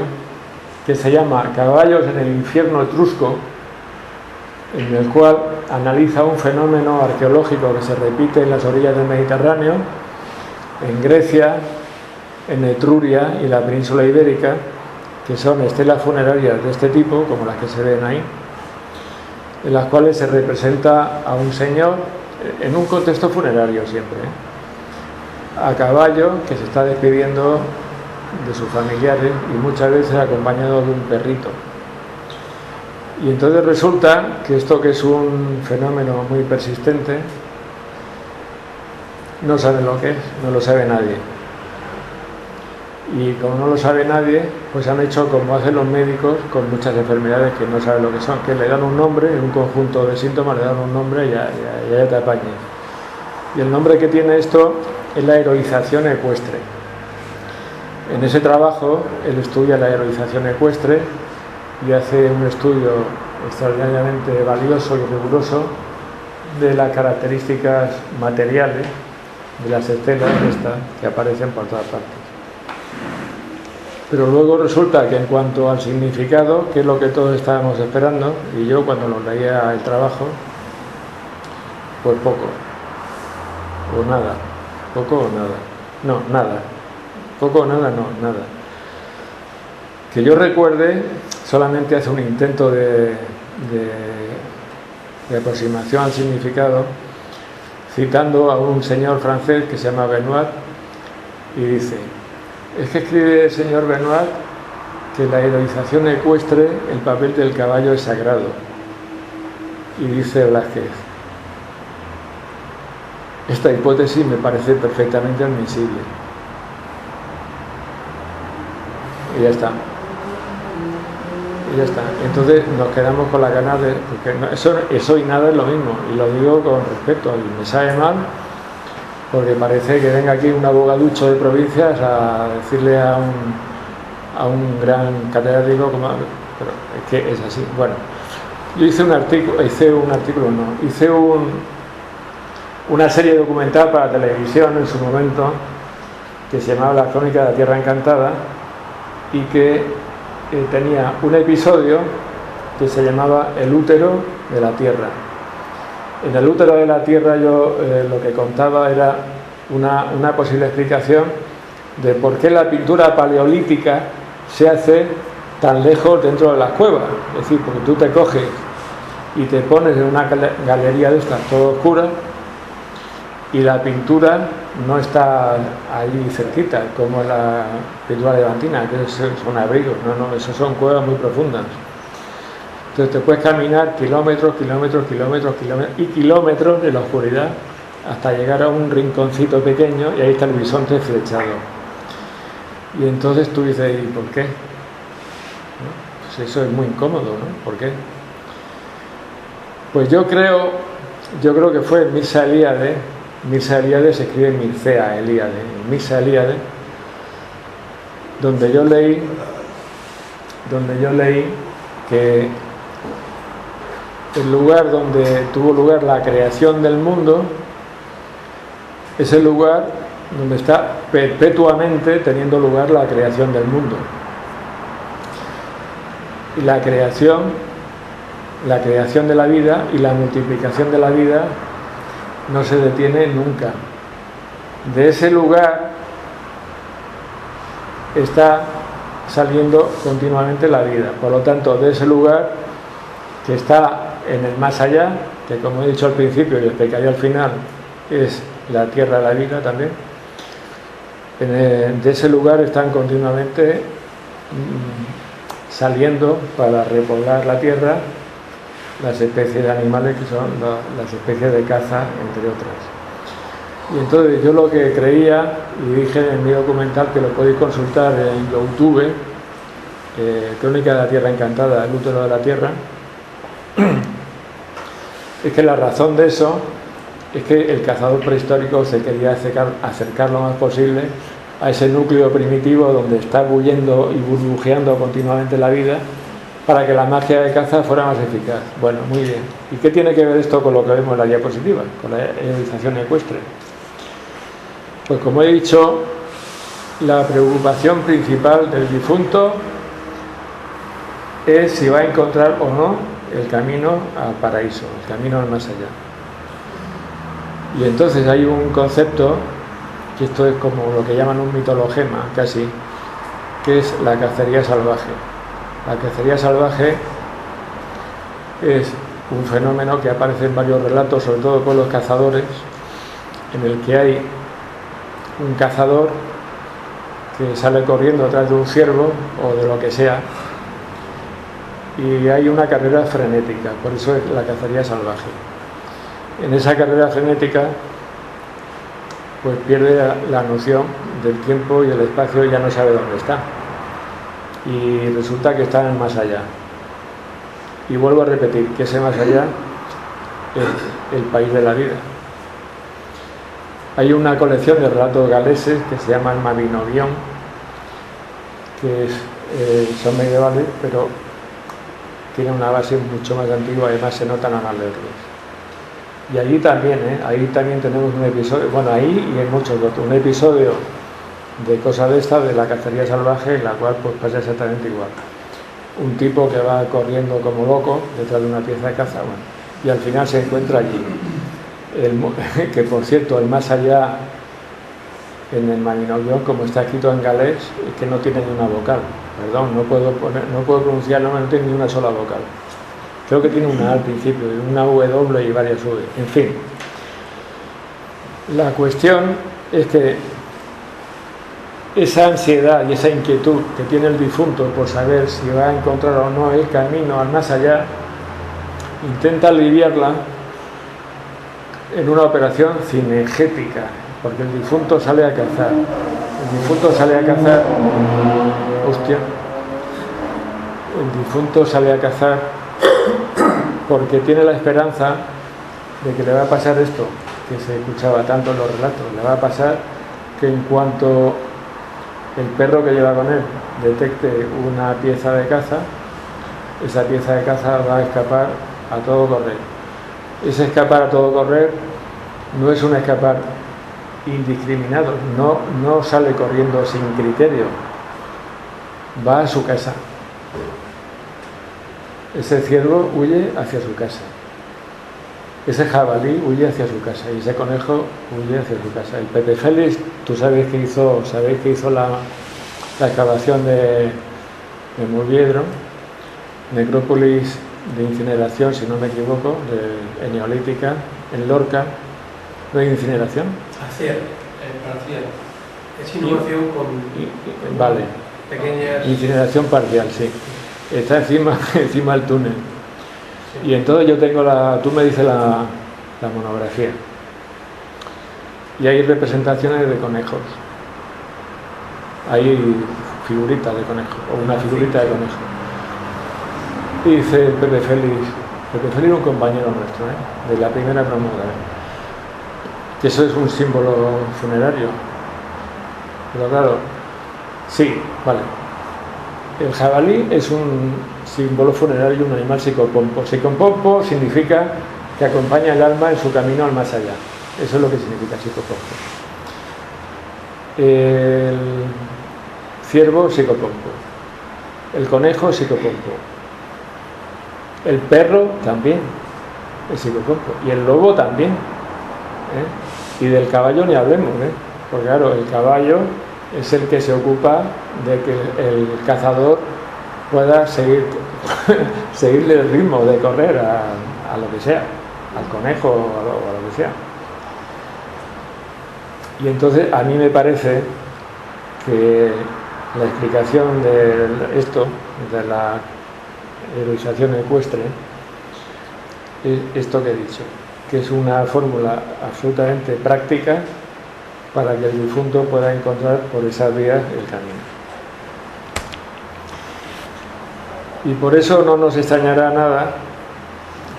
que se llama Caballos en el infierno etrusco, en el cual analiza un fenómeno arqueológico que se repite en las orillas del Mediterráneo, en Grecia, en Etruria y la península ibérica, que son estelas funerarias de este tipo, como las que se ven ahí, en las cuales se representa a un señor en un contexto funerario siempre, a caballo, que se está despidiendo de sus familiares y muchas veces acompañado de un perrito. Y entonces resulta que esto, que es un fenómeno muy persistente, no saben lo que es, no lo sabe nadie. Y como no lo sabe nadie, pues han hecho como hacen los médicos con muchas enfermedades que no saben lo que son, que le dan un nombre, un conjunto de síntomas, le dan un nombre y ya te apañes. Y el nombre que tiene esto es la heroización ecuestre. En ese trabajo él estudia la heroización ecuestre y hace un estudio extraordinariamente valioso y riguroso de las características materiales de las estelas estas que aparecen por todas partes. Pero luego resulta que en cuanto al significado, que es lo que todos estábamos esperando, y yo cuando lo leía el trabajo, pues poco o nada, poco o nada, no, nada, poco o nada, no, nada. que yo recuerde, solamente hace un intento de aproximación al significado, citando a un señor francés que se llama Benoit, y dice, es que escribe el señor Benoit que la heroización ecuestre, el papel del caballo es sagrado. Y dice Blázquez, esta hipótesis me parece perfectamente admisible. Y ya está. Y ya está. Entonces nos quedamos con la ganas de... Porque no, eso y nada es lo mismo. Y lo digo con respeto. Y me sabe mal porque parece que venga aquí un abogaducho de provincias a decirle a un gran catedrático como... Pero es que es así. Bueno, yo hice una serie documental para televisión en su momento que se llamaba La Crónica de la Tierra Encantada y que tenía un episodio que se llamaba El útero de la Tierra. En el útero de la Tierra yo lo que contaba era una posible explicación de por qué la pintura paleolítica se hace tan lejos dentro de las cuevas. Es decir, porque tú te coges y te pones en una galería de estas toda oscura y la pintura no está ahí cerquita, como la pintura levantina, que son abrigos, no, esos son cuevas muy profundas. Entonces te puedes caminar kilómetros y kilómetros de la oscuridad hasta llegar a un rinconcito pequeño y ahí está el bisonte flechado. Y entonces tú dices, ¿y por qué? ¿No? Pues eso es muy incómodo, ¿no? ¿Por qué? Pues yo creo que fue Mircea Eliade se escribe Mircea Eliade, Mircea Eliade, donde yo leí que el lugar donde tuvo lugar la creación del mundo es el lugar donde está perpetuamente teniendo lugar la creación del mundo. Y la creación de la vida y la multiplicación de la vida no se detiene nunca. De ese lugar está saliendo continuamente la vida. Por lo tanto, de ese lugar que está en el más allá, que como he dicho al principio y explicaré al final, es la tierra de la vida también, de ese lugar están continuamente saliendo para repoblar la tierra las especies de animales que son las especies de caza, entre otras. Y entonces yo lo que creía, y dije en mi documental que lo podéis consultar en YouTube, Crónica de la Tierra Encantada, El útero de la Tierra, es que la razón de eso es que el cazador prehistórico se quería acercar lo más posible a ese núcleo primitivo donde está bullendo y burbujeando continuamente la vida, para que la magia de caza fuera más eficaz. Bueno, muy bien. ¿Y qué tiene que ver esto con lo que vemos en la diapositiva, con la heroización ecuestre? Pues como he dicho, la preocupación principal del difunto es si va a encontrar o no el camino al paraíso, el camino al más allá. Y entonces hay un concepto, que esto es como lo que llaman un mitologema casi, que es la cacería salvaje. La cacería salvaje es un fenómeno que aparece en varios relatos, sobre todo con los cazadores, en el que hay un cazador que sale corriendo detrás de un ciervo o de lo que sea, y hay una carrera frenética, por eso es la cacería salvaje. En esa carrera frenética pues pierde la noción del tiempo y el espacio y ya no sabe dónde está. Y resulta que está en el más allá. Y vuelvo a repetir que ese más allá es el país de la vida. Hay una colección de relatos galeses que se llama el Mabinogion, que son medievales, pero tienen una base mucho más antigua, además se notan al leerlos. Y allí también tenemos un episodio, bueno, ahí y en muchos otros, un episodio de cosas de estas, de la cacería salvaje, en la cual pues pasa exactamente igual. Un tipo que va corriendo como loco detrás de una pieza de caza, bueno, y al final se encuentra allí. Que por cierto, el más allá en el Mabinogion, como está escrito en galés, es que no tiene ni una vocal. Perdón, no puedo pronunciar, no tiene ni una sola vocal. Creo que tiene una A al principio, una W y varias V. En fin, la cuestión es que esa ansiedad y esa inquietud que tiene el difunto por saber si va a encontrar o no el camino al más allá, intenta aliviarla en una operación cinegética, porque el difunto sale a cazar. El difunto sale a cazar. Hostia. El difunto sale a cazar porque tiene la esperanza de que le va a pasar esto, que se escuchaba tanto en los relatos. Le va a pasar que en cuanto el perro que lleva con él detecte una pieza de caza, esa pieza de caza va a escapar a todo correr. Ese escapar a todo correr no es un escapar indiscriminado, no sale corriendo sin criterio, va a su casa. Ese ciervo huye hacia su casa, ese jabalí huye hacia su casa y ese conejo huye hacia su casa. El Pepe Félix, tú sabéis que hizo la excavación de Murviedro, necrópolis de incineración, si no me equivoco, de neolítica, en Lorca. ¿No hay incineración? Parcial. Es inhumación con vale. pequeñas... Incineración parcial, sí. Está encima del túnel. Sí. Y entonces yo tengo tú me dices la monografía. Y hay representaciones de conejos. Hay figuritas de conejo, o una figurita de conejo. Y dice Pepe Félix era un compañero nuestro, de la primera promotora, que eso es un símbolo funerario. Pero claro, sí, vale. El jabalí es un símbolo funerario, un animal psicopompo. Psicopompo significa que acompaña el alma en su camino al más allá. Eso es lo que significa psicopompo. El ciervo, psicopompo. El conejo, psicopompo. El perro también es psicopompo. Y el lobo también. Y del caballo ni hablemos, porque claro, el caballo es el que se ocupa de que el cazador pueda seguirle el ritmo de correr a lo que sea, al conejo o a lo que sea. Y entonces a mí me parece que la explicación de esto, de la heroización ecuestre, es esto que he dicho, que es una fórmula absolutamente práctica para que el difunto pueda encontrar por esas vías el camino. Y por eso no nos extrañará nada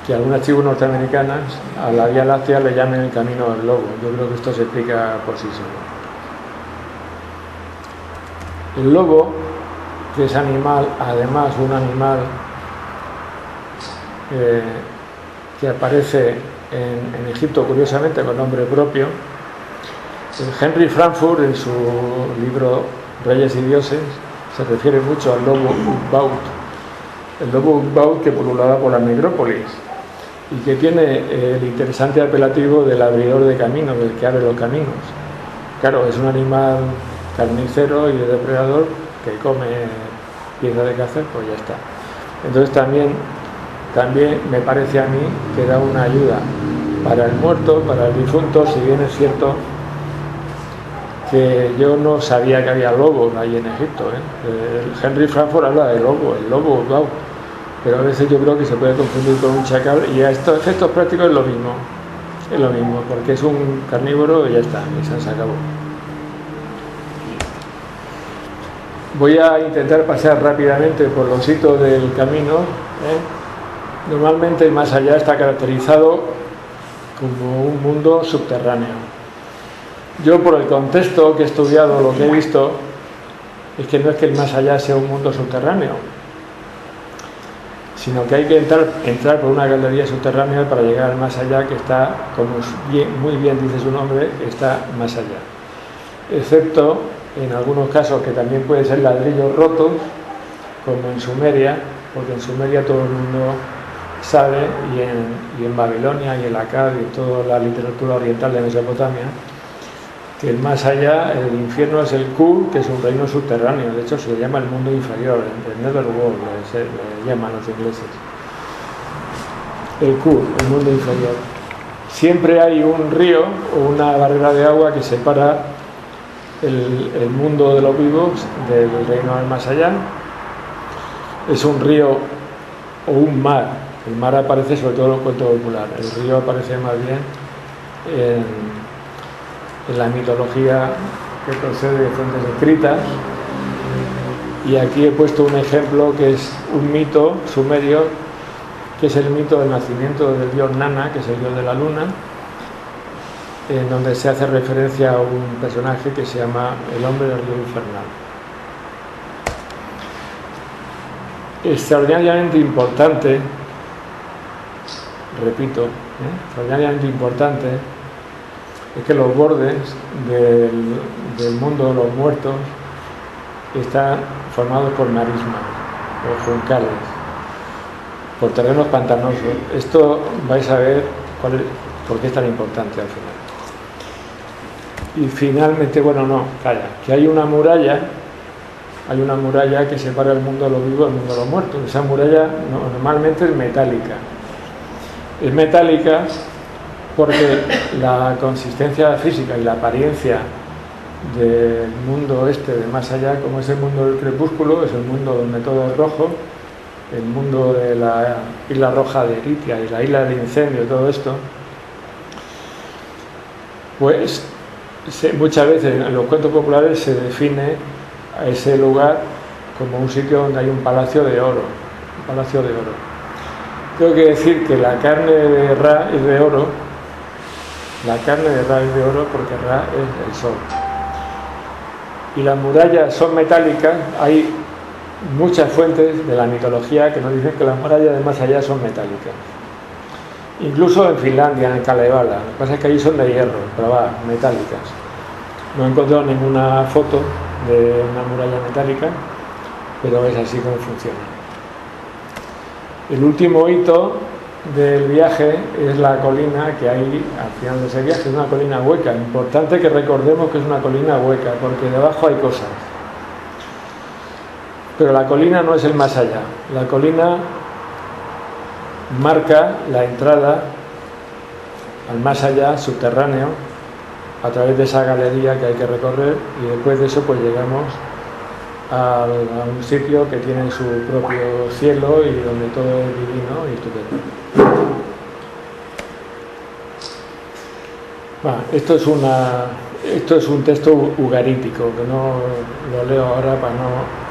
que algunas tribus norteamericanas a la Vía Láctea le llamen el camino del lobo. Yo creo que esto se explica por sí solo. El lobo, que es animal, además un animal que aparece en Egipto curiosamente con nombre propio. Henry Frankfurt, en su libro Reyes y Dioses, se refiere mucho al lobo Ugbaut, el lobo Ugbaut que pululaba por la necrópolis y que tiene el interesante apelativo del abridor de caminos, del que abre los caminos. Claro, es un animal carnicero y depredador que come pieza de caza, pues ya está. Entonces también me parece a mí que da una ayuda para el muerto, para el difunto, si bien es cierto que yo no sabía que había lobos ahí en Egipto. Henry Frankfurt habla de lobo, el lobo Ugbaut, pero a veces yo creo que se puede confundir con un chacal y a estos efectos prácticos es lo mismo, porque es un carnívoro y ya está, y se acabó. Voy a intentar pasar rápidamente por los hitos del camino. Normalmente el más allá está caracterizado como un mundo subterráneo. Yo, por el contexto que he estudiado, lo que he visto es que no es que el más allá sea un mundo subterráneo, sino que hay que entrar por una galería subterránea para llegar al más allá, que está, como muy bien dice su nombre, está más allá. Excepto en algunos casos que también pueden ser ladrillos rotos, como en Sumeria, porque en Sumeria todo el mundo sabe, y en Babilonia y en Akkad y toda la literatura oriental de Mesopotamia, que el más allá, el infierno es el Kur, que es un reino subterráneo, de hecho se le llama el mundo inferior, el Netherworld le llaman los ingleses. El Kur, el mundo inferior. Siempre hay un río o una barrera de agua que separa el mundo de los vivos del reino del más allá. Es un río o un mar. El mar aparece sobre todo en el cuento popular, el río aparece más bien en la mitología que procede de fuentes escritas. Y aquí he puesto un ejemplo que es un mito sumerio, que es el mito del nacimiento del dios Nana, que es el dios de la luna, en donde se hace referencia a un personaje que se llama el hombre del río infernal. Extraordinariamente importante, repito, extraordinariamente importante es que los bordes del mundo de los muertos están formados por marismas o juncales, por terrenos pantanosos. Esto vais a ver por qué es tan importante al final. Y finalmente, que hay una muralla que separa el mundo de los vivos del mundo de los muertos. Esa muralla normalmente es metálica. Es metálica porque la consistencia física y la apariencia del mundo de más allá, como es el mundo del crepúsculo, es el mundo donde todo es rojo, el mundo de la isla roja de Eritia y la isla del incendio, todo esto, pues muchas veces en los cuentos populares se define a ese lugar como un sitio donde hay un palacio de oro. Tengo que decir que la carne de Ra es de oro, porque Ra es el sol. Y las murallas son metálicas. Hay muchas fuentes de la mitología que nos dicen que las murallas de más allá son metálicas. Incluso en Finlandia, en Kalevala. Lo que pasa es que allí son de hierro, pero metálicas. No he encontrado ninguna foto de una muralla metálica, pero es así como funciona. El último hito del viaje es la colina que hay al final de ese viaje. Es una colina hueca. Importante que recordemos que es una colina hueca, porque debajo hay cosas. Pero la colina no es el más allá. La colina marca la entrada al más allá subterráneo a través de esa galería que hay que recorrer, y después de eso pues llegamos a un sitio que tiene su propio cielo y donde todo es divino y estupendo. Esto es un texto ugarítico que no lo leo ahora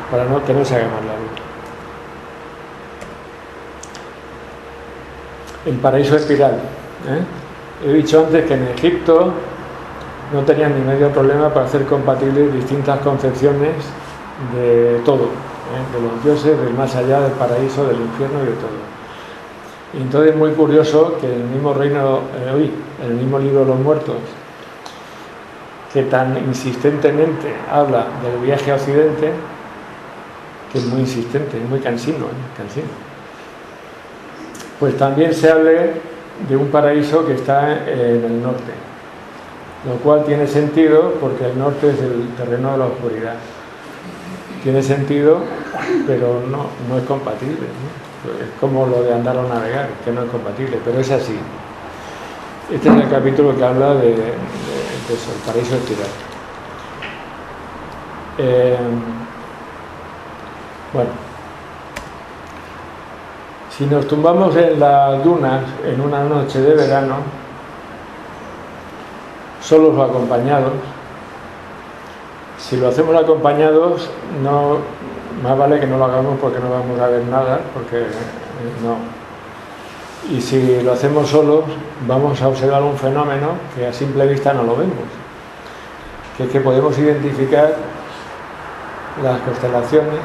para que no se haga más largo. El paraíso espiral. He dicho antes que en Egipto no tenían ni medio problema para hacer compatibles distintas concepciones de todo, de los dioses, del más allá, del paraíso, del infierno y de todo. Y entonces es muy curioso que en el mismo reino, en el mismo libro de los muertos, que tan insistentemente habla del viaje a Occidente, que es muy insistente, es muy cansino, pues también se hable de un paraíso que está en el norte, lo cual tiene sentido porque el norte es el terreno de la oscuridad. Tiene sentido, pero no es compatible, ¿no? Es como lo de andar o navegar, que no es compatible, pero es así. Este es el capítulo que habla de eso, el paraíso espiral. Si nos tumbamos en las dunas en una noche de verano, solos o acompañados, si lo hacemos acompañados, más vale que no lo hagamos porque no vamos a ver nada, porque no. Y si lo hacemos solos, vamos a observar un fenómeno que a simple vista no lo vemos, que es que podemos identificar las constelaciones,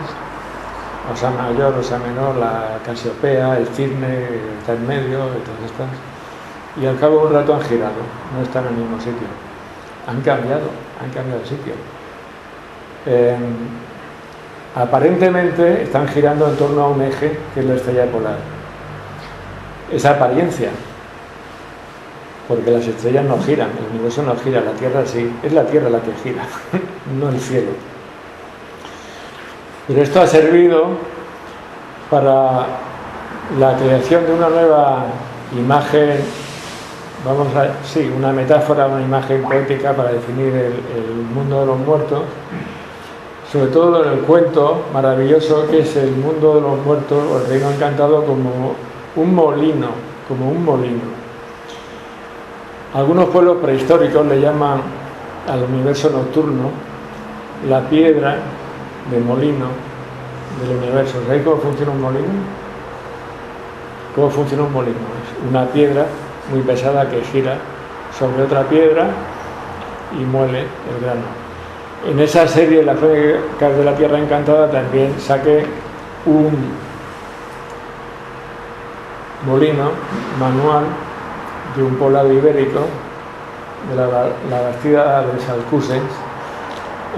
Osa Mayor, Osa Menor, la Casiopea, el Cisne que está en medio, y todas estas, y al cabo de un rato han girado, no están en el mismo sitio, han cambiado de sitio. Aparentemente están girando en torno a un eje que es la estrella polar. Esa apariencia, porque las estrellas no giran, el universo no gira, la Tierra sí, es la Tierra la que gira, no el cielo. Pero esto ha servido para la creación de una nueva imagen, una metáfora, una imagen poética para definir el mundo de los muertos, sobre todo en el cuento maravilloso que es el mundo de los muertos o el reino encantado como un molino. Algunos pueblos prehistóricos le llaman al universo nocturno la piedra de molino del universo. ¿Sabéis cómo funciona un molino? ¿Cómo funciona un molino? Es una piedra muy pesada que gira sobre otra piedra y muele el grano. En esa serie, las crónicas de la Tierra Encantada, también saqué un molino manual de un poblado ibérico, de la Bastida de Salcusens.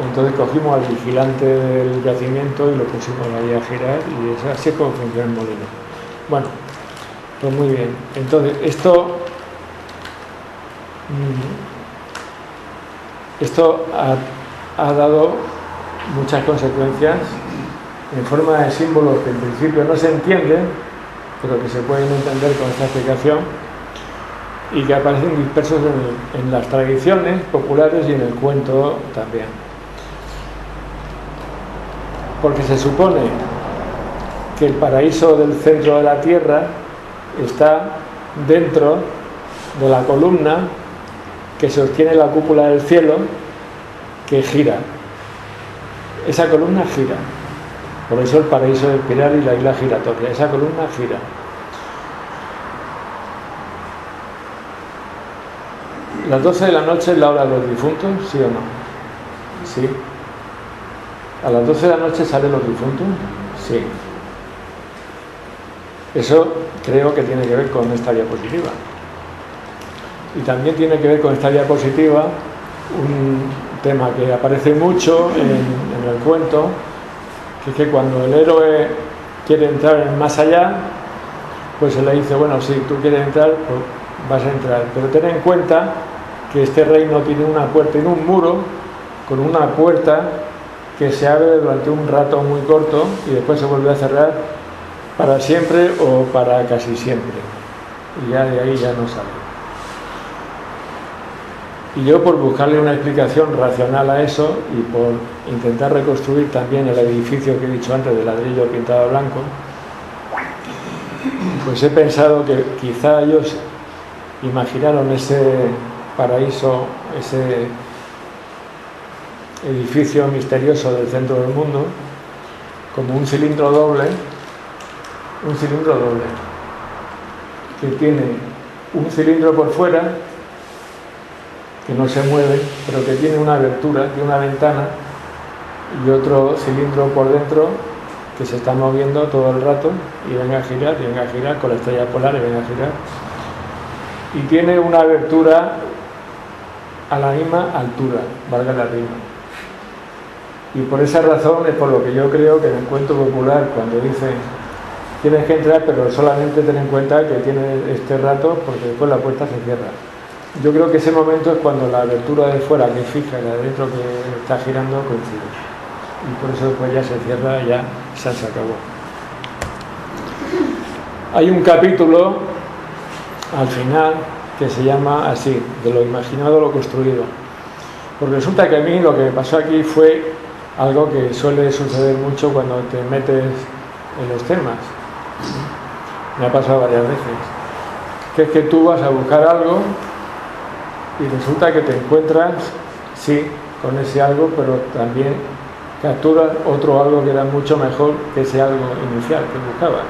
Entonces cogimos al vigilante del yacimiento y lo pusimos ahí a girar, y así es como funciona el molino. Bueno, pues muy bien. Entonces esto ha dado muchas consecuencias en forma de símbolos que en principio no se entienden, pero que se pueden entender con esta explicación, y que aparecen dispersos en las tradiciones populares y en el cuento también. Porque se supone que el paraíso del centro de la Tierra está dentro de la columna que sostiene la cúpula del cielo, que gira. Esa columna gira. Por eso el paraíso de espiral y la isla giratoria. Esa columna gira. ¿Las 12 de la noche es la hora de los difuntos? ¿Sí o no? Sí. ¿A las 12 de la noche salen los difuntos? Sí. Eso creo que tiene que ver con esta diapositiva. Y también tiene que ver con esta diapositiva un tema que aparece mucho en el cuento, que es que cuando el héroe quiere entrar en más allá, pues se le dice, bueno, si tú quieres entrar, pues vas a entrar, pero ten en cuenta que este reino tiene una puerta, tiene un muro con una puerta que se abre durante un rato muy corto y después se vuelve a cerrar para siempre o para casi siempre, y ya de ahí ya no sale. Y yo, por buscarle una explicación racional a eso y por intentar reconstruir también el edificio que he dicho antes de ladrillo pintado blanco, pues he pensado que quizá ellos imaginaron ese paraíso, ese edificio misterioso del centro del mundo, como un cilindro doble, que tiene un cilindro por fuera, que no se mueve, pero que tiene una abertura, tiene una ventana, y otro cilindro por dentro que se está moviendo todo el rato y venga a girar con la estrella polar y venga a girar. Y tiene una abertura a la misma altura, valga la rima. Y por esa razón es por lo que yo creo que en el cuento popular, cuando dice tienes que entrar, pero solamente ten en cuenta que tiene este rato, porque después la puerta se cierra. Yo creo que ese momento es cuando la abertura de fuera que fija y la de dentro que está girando coincide. Y por eso después ya se cierra, ya se acabó. Hay un capítulo al final que se llama así, de lo imaginado a lo construido. Porque resulta que a mí lo que me pasó aquí fue algo que suele suceder mucho cuando te metes en los temas. Me ha pasado varias veces. Que es que tú vas a buscar algo y resulta que te encuentras, sí, con ese algo, pero también capturas otro algo que era mucho mejor que ese algo inicial que buscabas.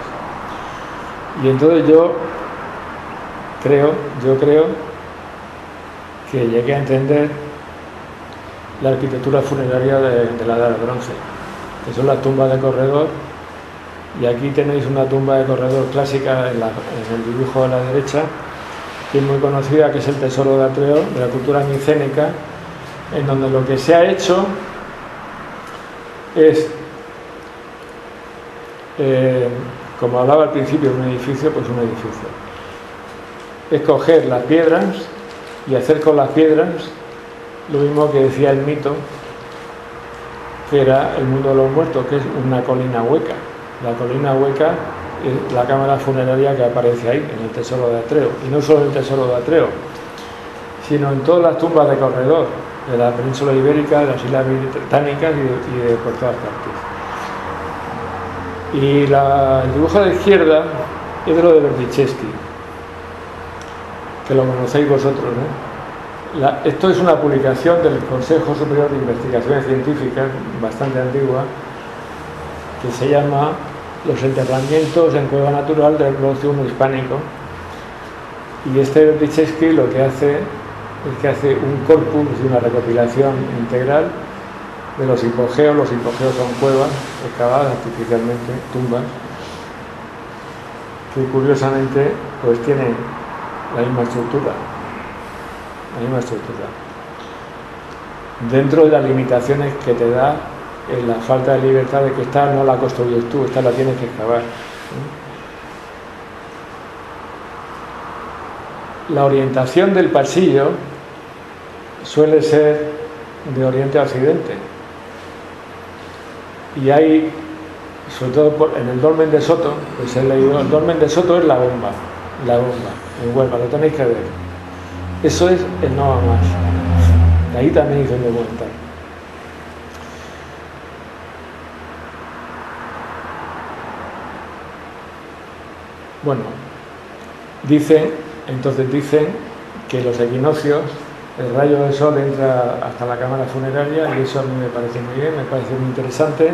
Y entonces yo creo que llegué a entender la arquitectura funeraria de la Edad del Bronce, que son las tumbas de corredor, y aquí tenéis una tumba de corredor clásica en el dibujo a la derecha, que es muy conocida, que es el tesoro de Atreo, de la cultura micénica, en donde lo que se ha hecho es, como hablaba al principio, un edificio, pues un edificio. es coger las piedras y hacer con las piedras lo mismo que decía el mito, que era el mundo de los muertos, que es una colina hueca. La colina hueca es la cámara funeraria que aparece ahí, en el tesoro de Atreo. Y no solo en el tesoro de Atreo, sino en todas las tumbas de corredor, de la península ibérica, de las islas británicas y de por todas partes. Y el dibujo de la izquierda es de lo de Berdichevsky, que lo conocéis vosotros, ¿no? Esto es una publicación del Consejo Superior de Investigaciones Científicas, bastante antigua, que se llama Los enterramientos en cueva natural del bronce I hispánico. Y este Berdichevsky lo que hace es que hace un corpus y una recopilación integral de los hipogeos. Los hipogeos son cuevas excavadas artificialmente, tumbas, que curiosamente pues tienen la misma estructura. Dentro de las limitaciones que te da la falta de libertad de que esta no la construyes tú, esta la tienes que excavar. La orientación del pasillo suele ser de oriente a occidente. Y hay, sobre todo en el Dolmen de Soto, pues he leído, el Dolmen de Soto es la bomba, en Huelva, lo tenéis que ver. Eso es el No Va Más. De ahí también hice un documental. Bueno, dicen que los equinoccios, el rayo del sol entra hasta la cámara funeraria, y eso a mí me parece muy bien, me parece muy interesante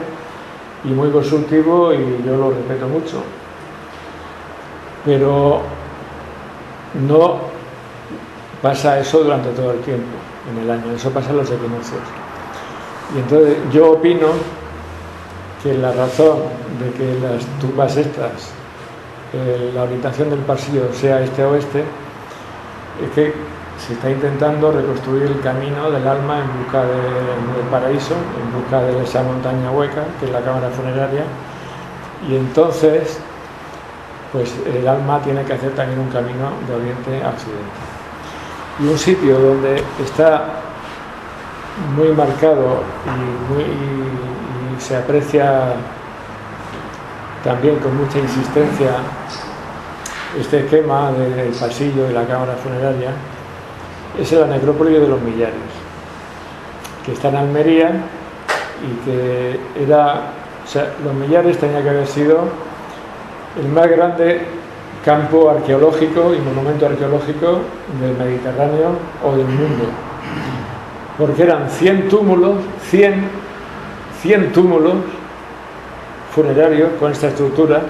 y muy constructivo, y yo lo respeto mucho. Pero no pasa eso durante todo el tiempo en el año, eso pasa en los equinoccios. Y entonces yo opino que la razón de que las tumbas estas, la orientación del pasillo sea este-oeste, es que se está intentando reconstruir el camino del alma en busca del paraíso, en busca de esa montaña hueca que es la cámara funeraria, y entonces pues el alma tiene que hacer también un camino de oriente a occidente. Y un sitio donde está muy marcado y se aprecia también con mucha insistencia este esquema del pasillo de la cámara funeraria es la necrópolis de los Millares, que está en Almería, y que los Millares tenía que haber sido el más grande campo arqueológico y monumento arqueológico del Mediterráneo o del mundo, porque eran 100 túmulos funerarios con esta estructura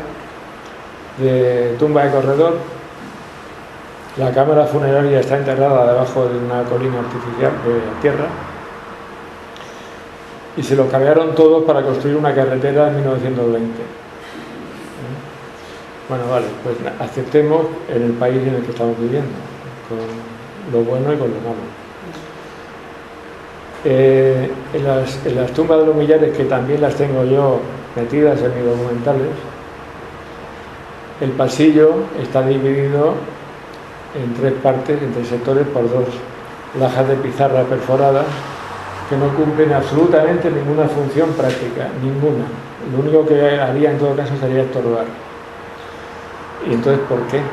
de tumba de corredor. La cámara funeraria está enterrada debajo de una colina artificial de tierra, y se lo cargaron todos para construir una carretera en 1920. Bueno, vale, pues aceptemos en el país en el que estamos viviendo, con lo bueno y con lo malo. En las tumbas de los Millares, que también las tengo yo metidas en mis documentales, el pasillo está dividido en 3 partes, en 3 sectores, por 2 lajas de pizarra perforadas que no cumplen absolutamente ninguna función práctica, ninguna. Lo único que haría en todo caso sería estorbar. ¿Y entonces por qué? ¿No?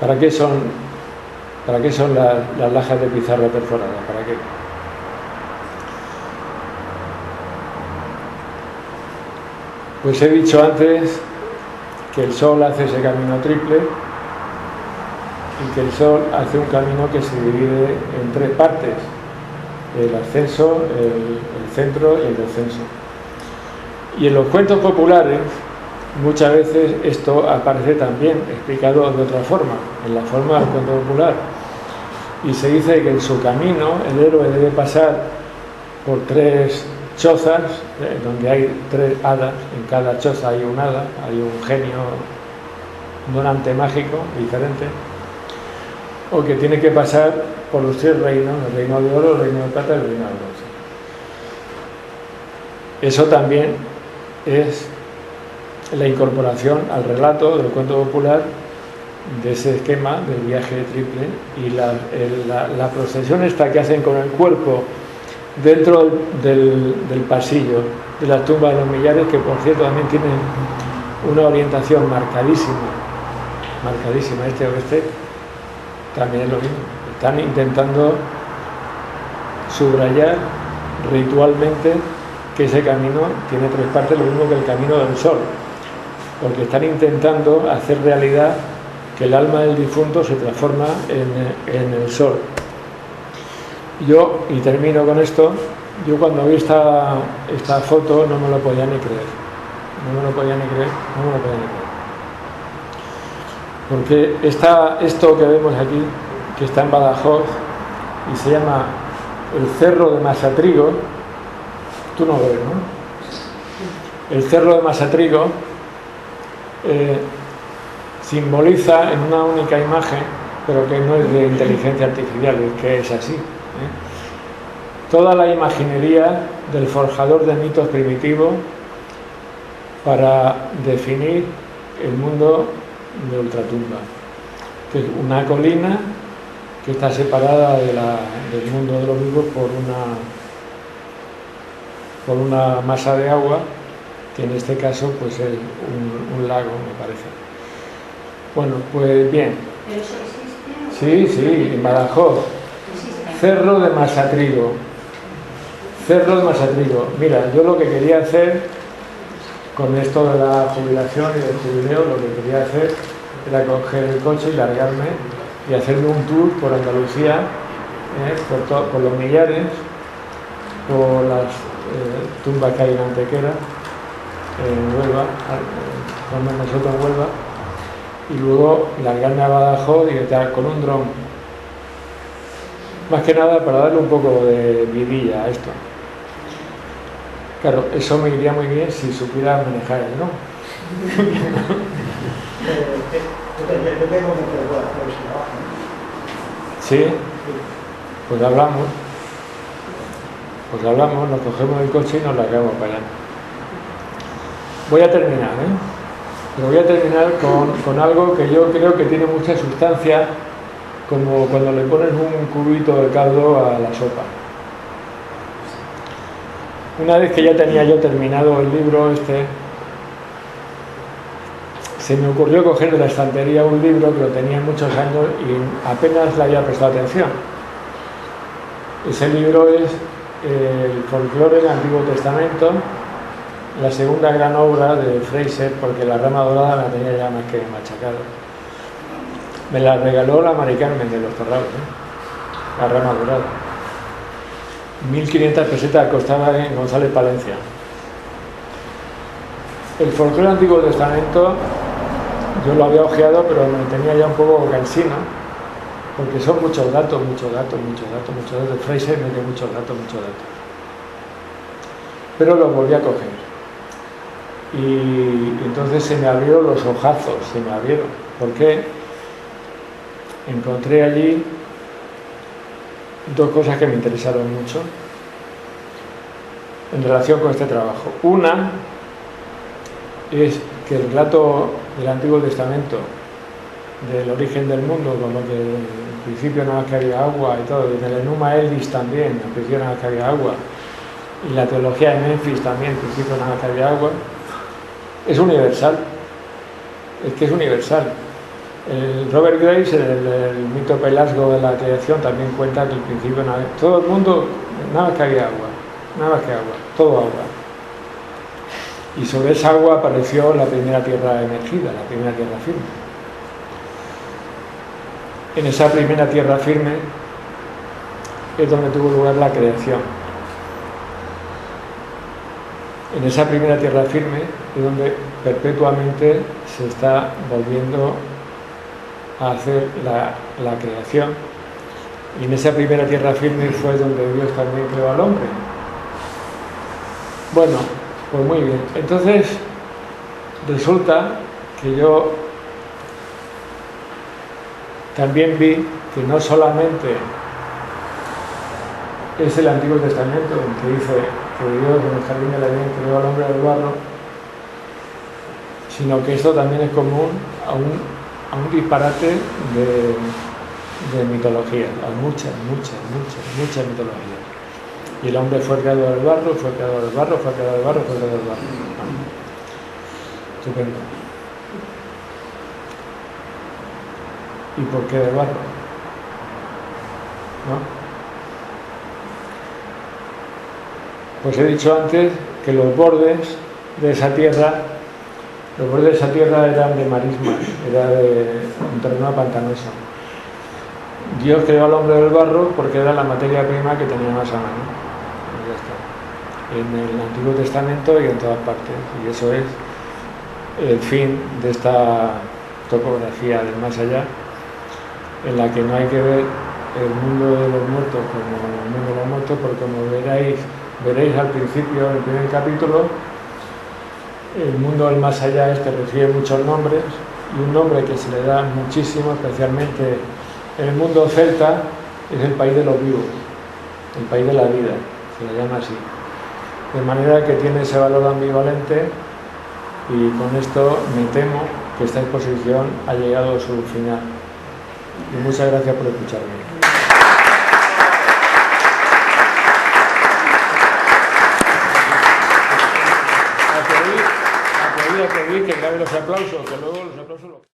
¿Para qué son las lajas de pizarra perforadas? ¿Para qué? Pues he dicho antes que el Sol hace ese camino triple, y que el Sol hace un camino que se divide en 3 partes: el ascenso, el centro y el descenso. Y en los cuentos populares muchas veces esto aparece también explicado de otra forma, en la forma del cuento popular, y se dice que en su camino el héroe debe pasar por 3 chozas, donde hay 3 hadas. En cada choza hay un hada, hay un genio, un donante mágico diferente, o que tiene que pasar por los 3 reinos: el reino de oro, el reino de plata y el reino de bronce. Eso también es la incorporación al relato del cuento popular de ese esquema del viaje triple, y la procesión esta que hacen con el cuerpo dentro del pasillo de las tumbas de los millares, que por cierto también tienen una orientación marcadísima, este oeste, también es lo mismo. Están intentando subrayar ritualmente que ese camino tiene tres partes, lo mismo que el camino del sol, porque están intentando hacer realidad que el alma del difunto se transforma en el sol. Yo, y termino con esto, yo cuando vi esta foto no me lo podía ni creer. Porque esto que vemos aquí, que está en Badajoz, y se llama el Cerro de Masatrigo, tú no lo ves, ¿no? El Cerro de Masatrigo simboliza en una única imagen, pero que no es de inteligencia artificial, es que es así, toda la imaginería del forjador de mitos primitivos para definir el mundo de Ultratumba, que es una colina que está separada del mundo de los vivos por una masa de agua, que en este caso pues es un lago, me parece. Bueno, pues bien. ¿Pero eso existe? Sí, en Badajoz. Cerro de Masatrigo. Mira, yo lo que quería hacer con esto de la jubilación y del jubileo, lo que quería hacer era coger el coche y largarme y hacerme un tour por Andalucía, por los millares, por las tumbas que hay en Antequera, en Huelva, donde nosotros en Huelva, y luego largarme a Badajoz y con un dron. Más que nada para darle un poco de vidilla a esto. Claro, eso me iría muy bien si supiera manejar el dron. Sí, pues hablamos, nos cogemos el coche y nos largamos para allá. Voy a terminar, pero voy a terminar con algo que yo creo que tiene mucha sustancia, como cuando le pones un cubito de caldo a la sopa. Una vez que ya tenía yo terminado el libro se me ocurrió coger de la estantería un libro que lo tenía muchos años y apenas le había prestado atención. Ese libro es el folclore del Antiguo Testamento, la segunda gran obra de Fraser, porque la rama dorada la tenía ya más que machacada. Me la regaló la Mari Carmen de los Torrados, la rama dorada. 1.500 pesetas costaba en González Palencia. El folclore del Antiguo Testamento yo lo había ojeado, pero me tenía ya un poco cansino, porque son muchos datos. Fraser mete muchos datos. Pero los volví a coger. Y entonces se me abrieron los ojazos, porque encontré allí dos cosas que me interesaron mucho en relación con este trabajo. Una es que el relato del Antiguo Testamento del origen del mundo, con lo que en principio nada más que había agua y todo, y en el Enuma Eldis también, en principio nada más que había agua, y la teología de Memphis también, en principio nada más que había agua, es universal. Es que es universal. El Robert Grace, el mito pelasgo de la creación, también cuenta que al principio todo el mundo, nada más que había agua, todo agua. Y sobre esa agua apareció la primera tierra emergida, la primera tierra firme. En esa primera tierra firme es donde tuvo lugar la creación. En esa primera tierra firme es donde perpetuamente se está volviendo a hacer la creación. Y en esa primera tierra firme fue donde Dios también creó al hombre. Bueno, pues muy bien. Entonces, resulta que yo también vi que no solamente es el Antiguo Testamento el que dice que Dios en el jardín del Edén creó al hombre del barro, sino que esto también es común a un disparate de mitologías, a muchas mitologías. Y el hombre fue creado del barro, fue creado del barro, fue creado del barro, fue creado del barro. Estupendo. ¿Y por qué del barro? ¿No? Pues he dicho antes que los bordes de esa tierra eran de marisma, era de un terreno pantanoso. Dios creó al hombre del barro porque era la materia prima que tenía más a mano. Y ya está. En el Antiguo Testamento y en todas partes. Y eso es el fin de esta topografía del más allá, en la que no hay que ver el mundo de los muertos como el mundo de los muertos, porque como veréis al principio del primer capítulo, el mundo del más allá recibe muchos nombres, y un nombre que se le da muchísimo, especialmente en el mundo celta, es el país de los vivos, el país de la vida, se le llama así. De manera que tiene ese valor ambivalente, y con esto me temo que esta exposición ha llegado a su final. Y muchas gracias por escucharme. A pedir que grabe los aplausos, que luego los aplausos los...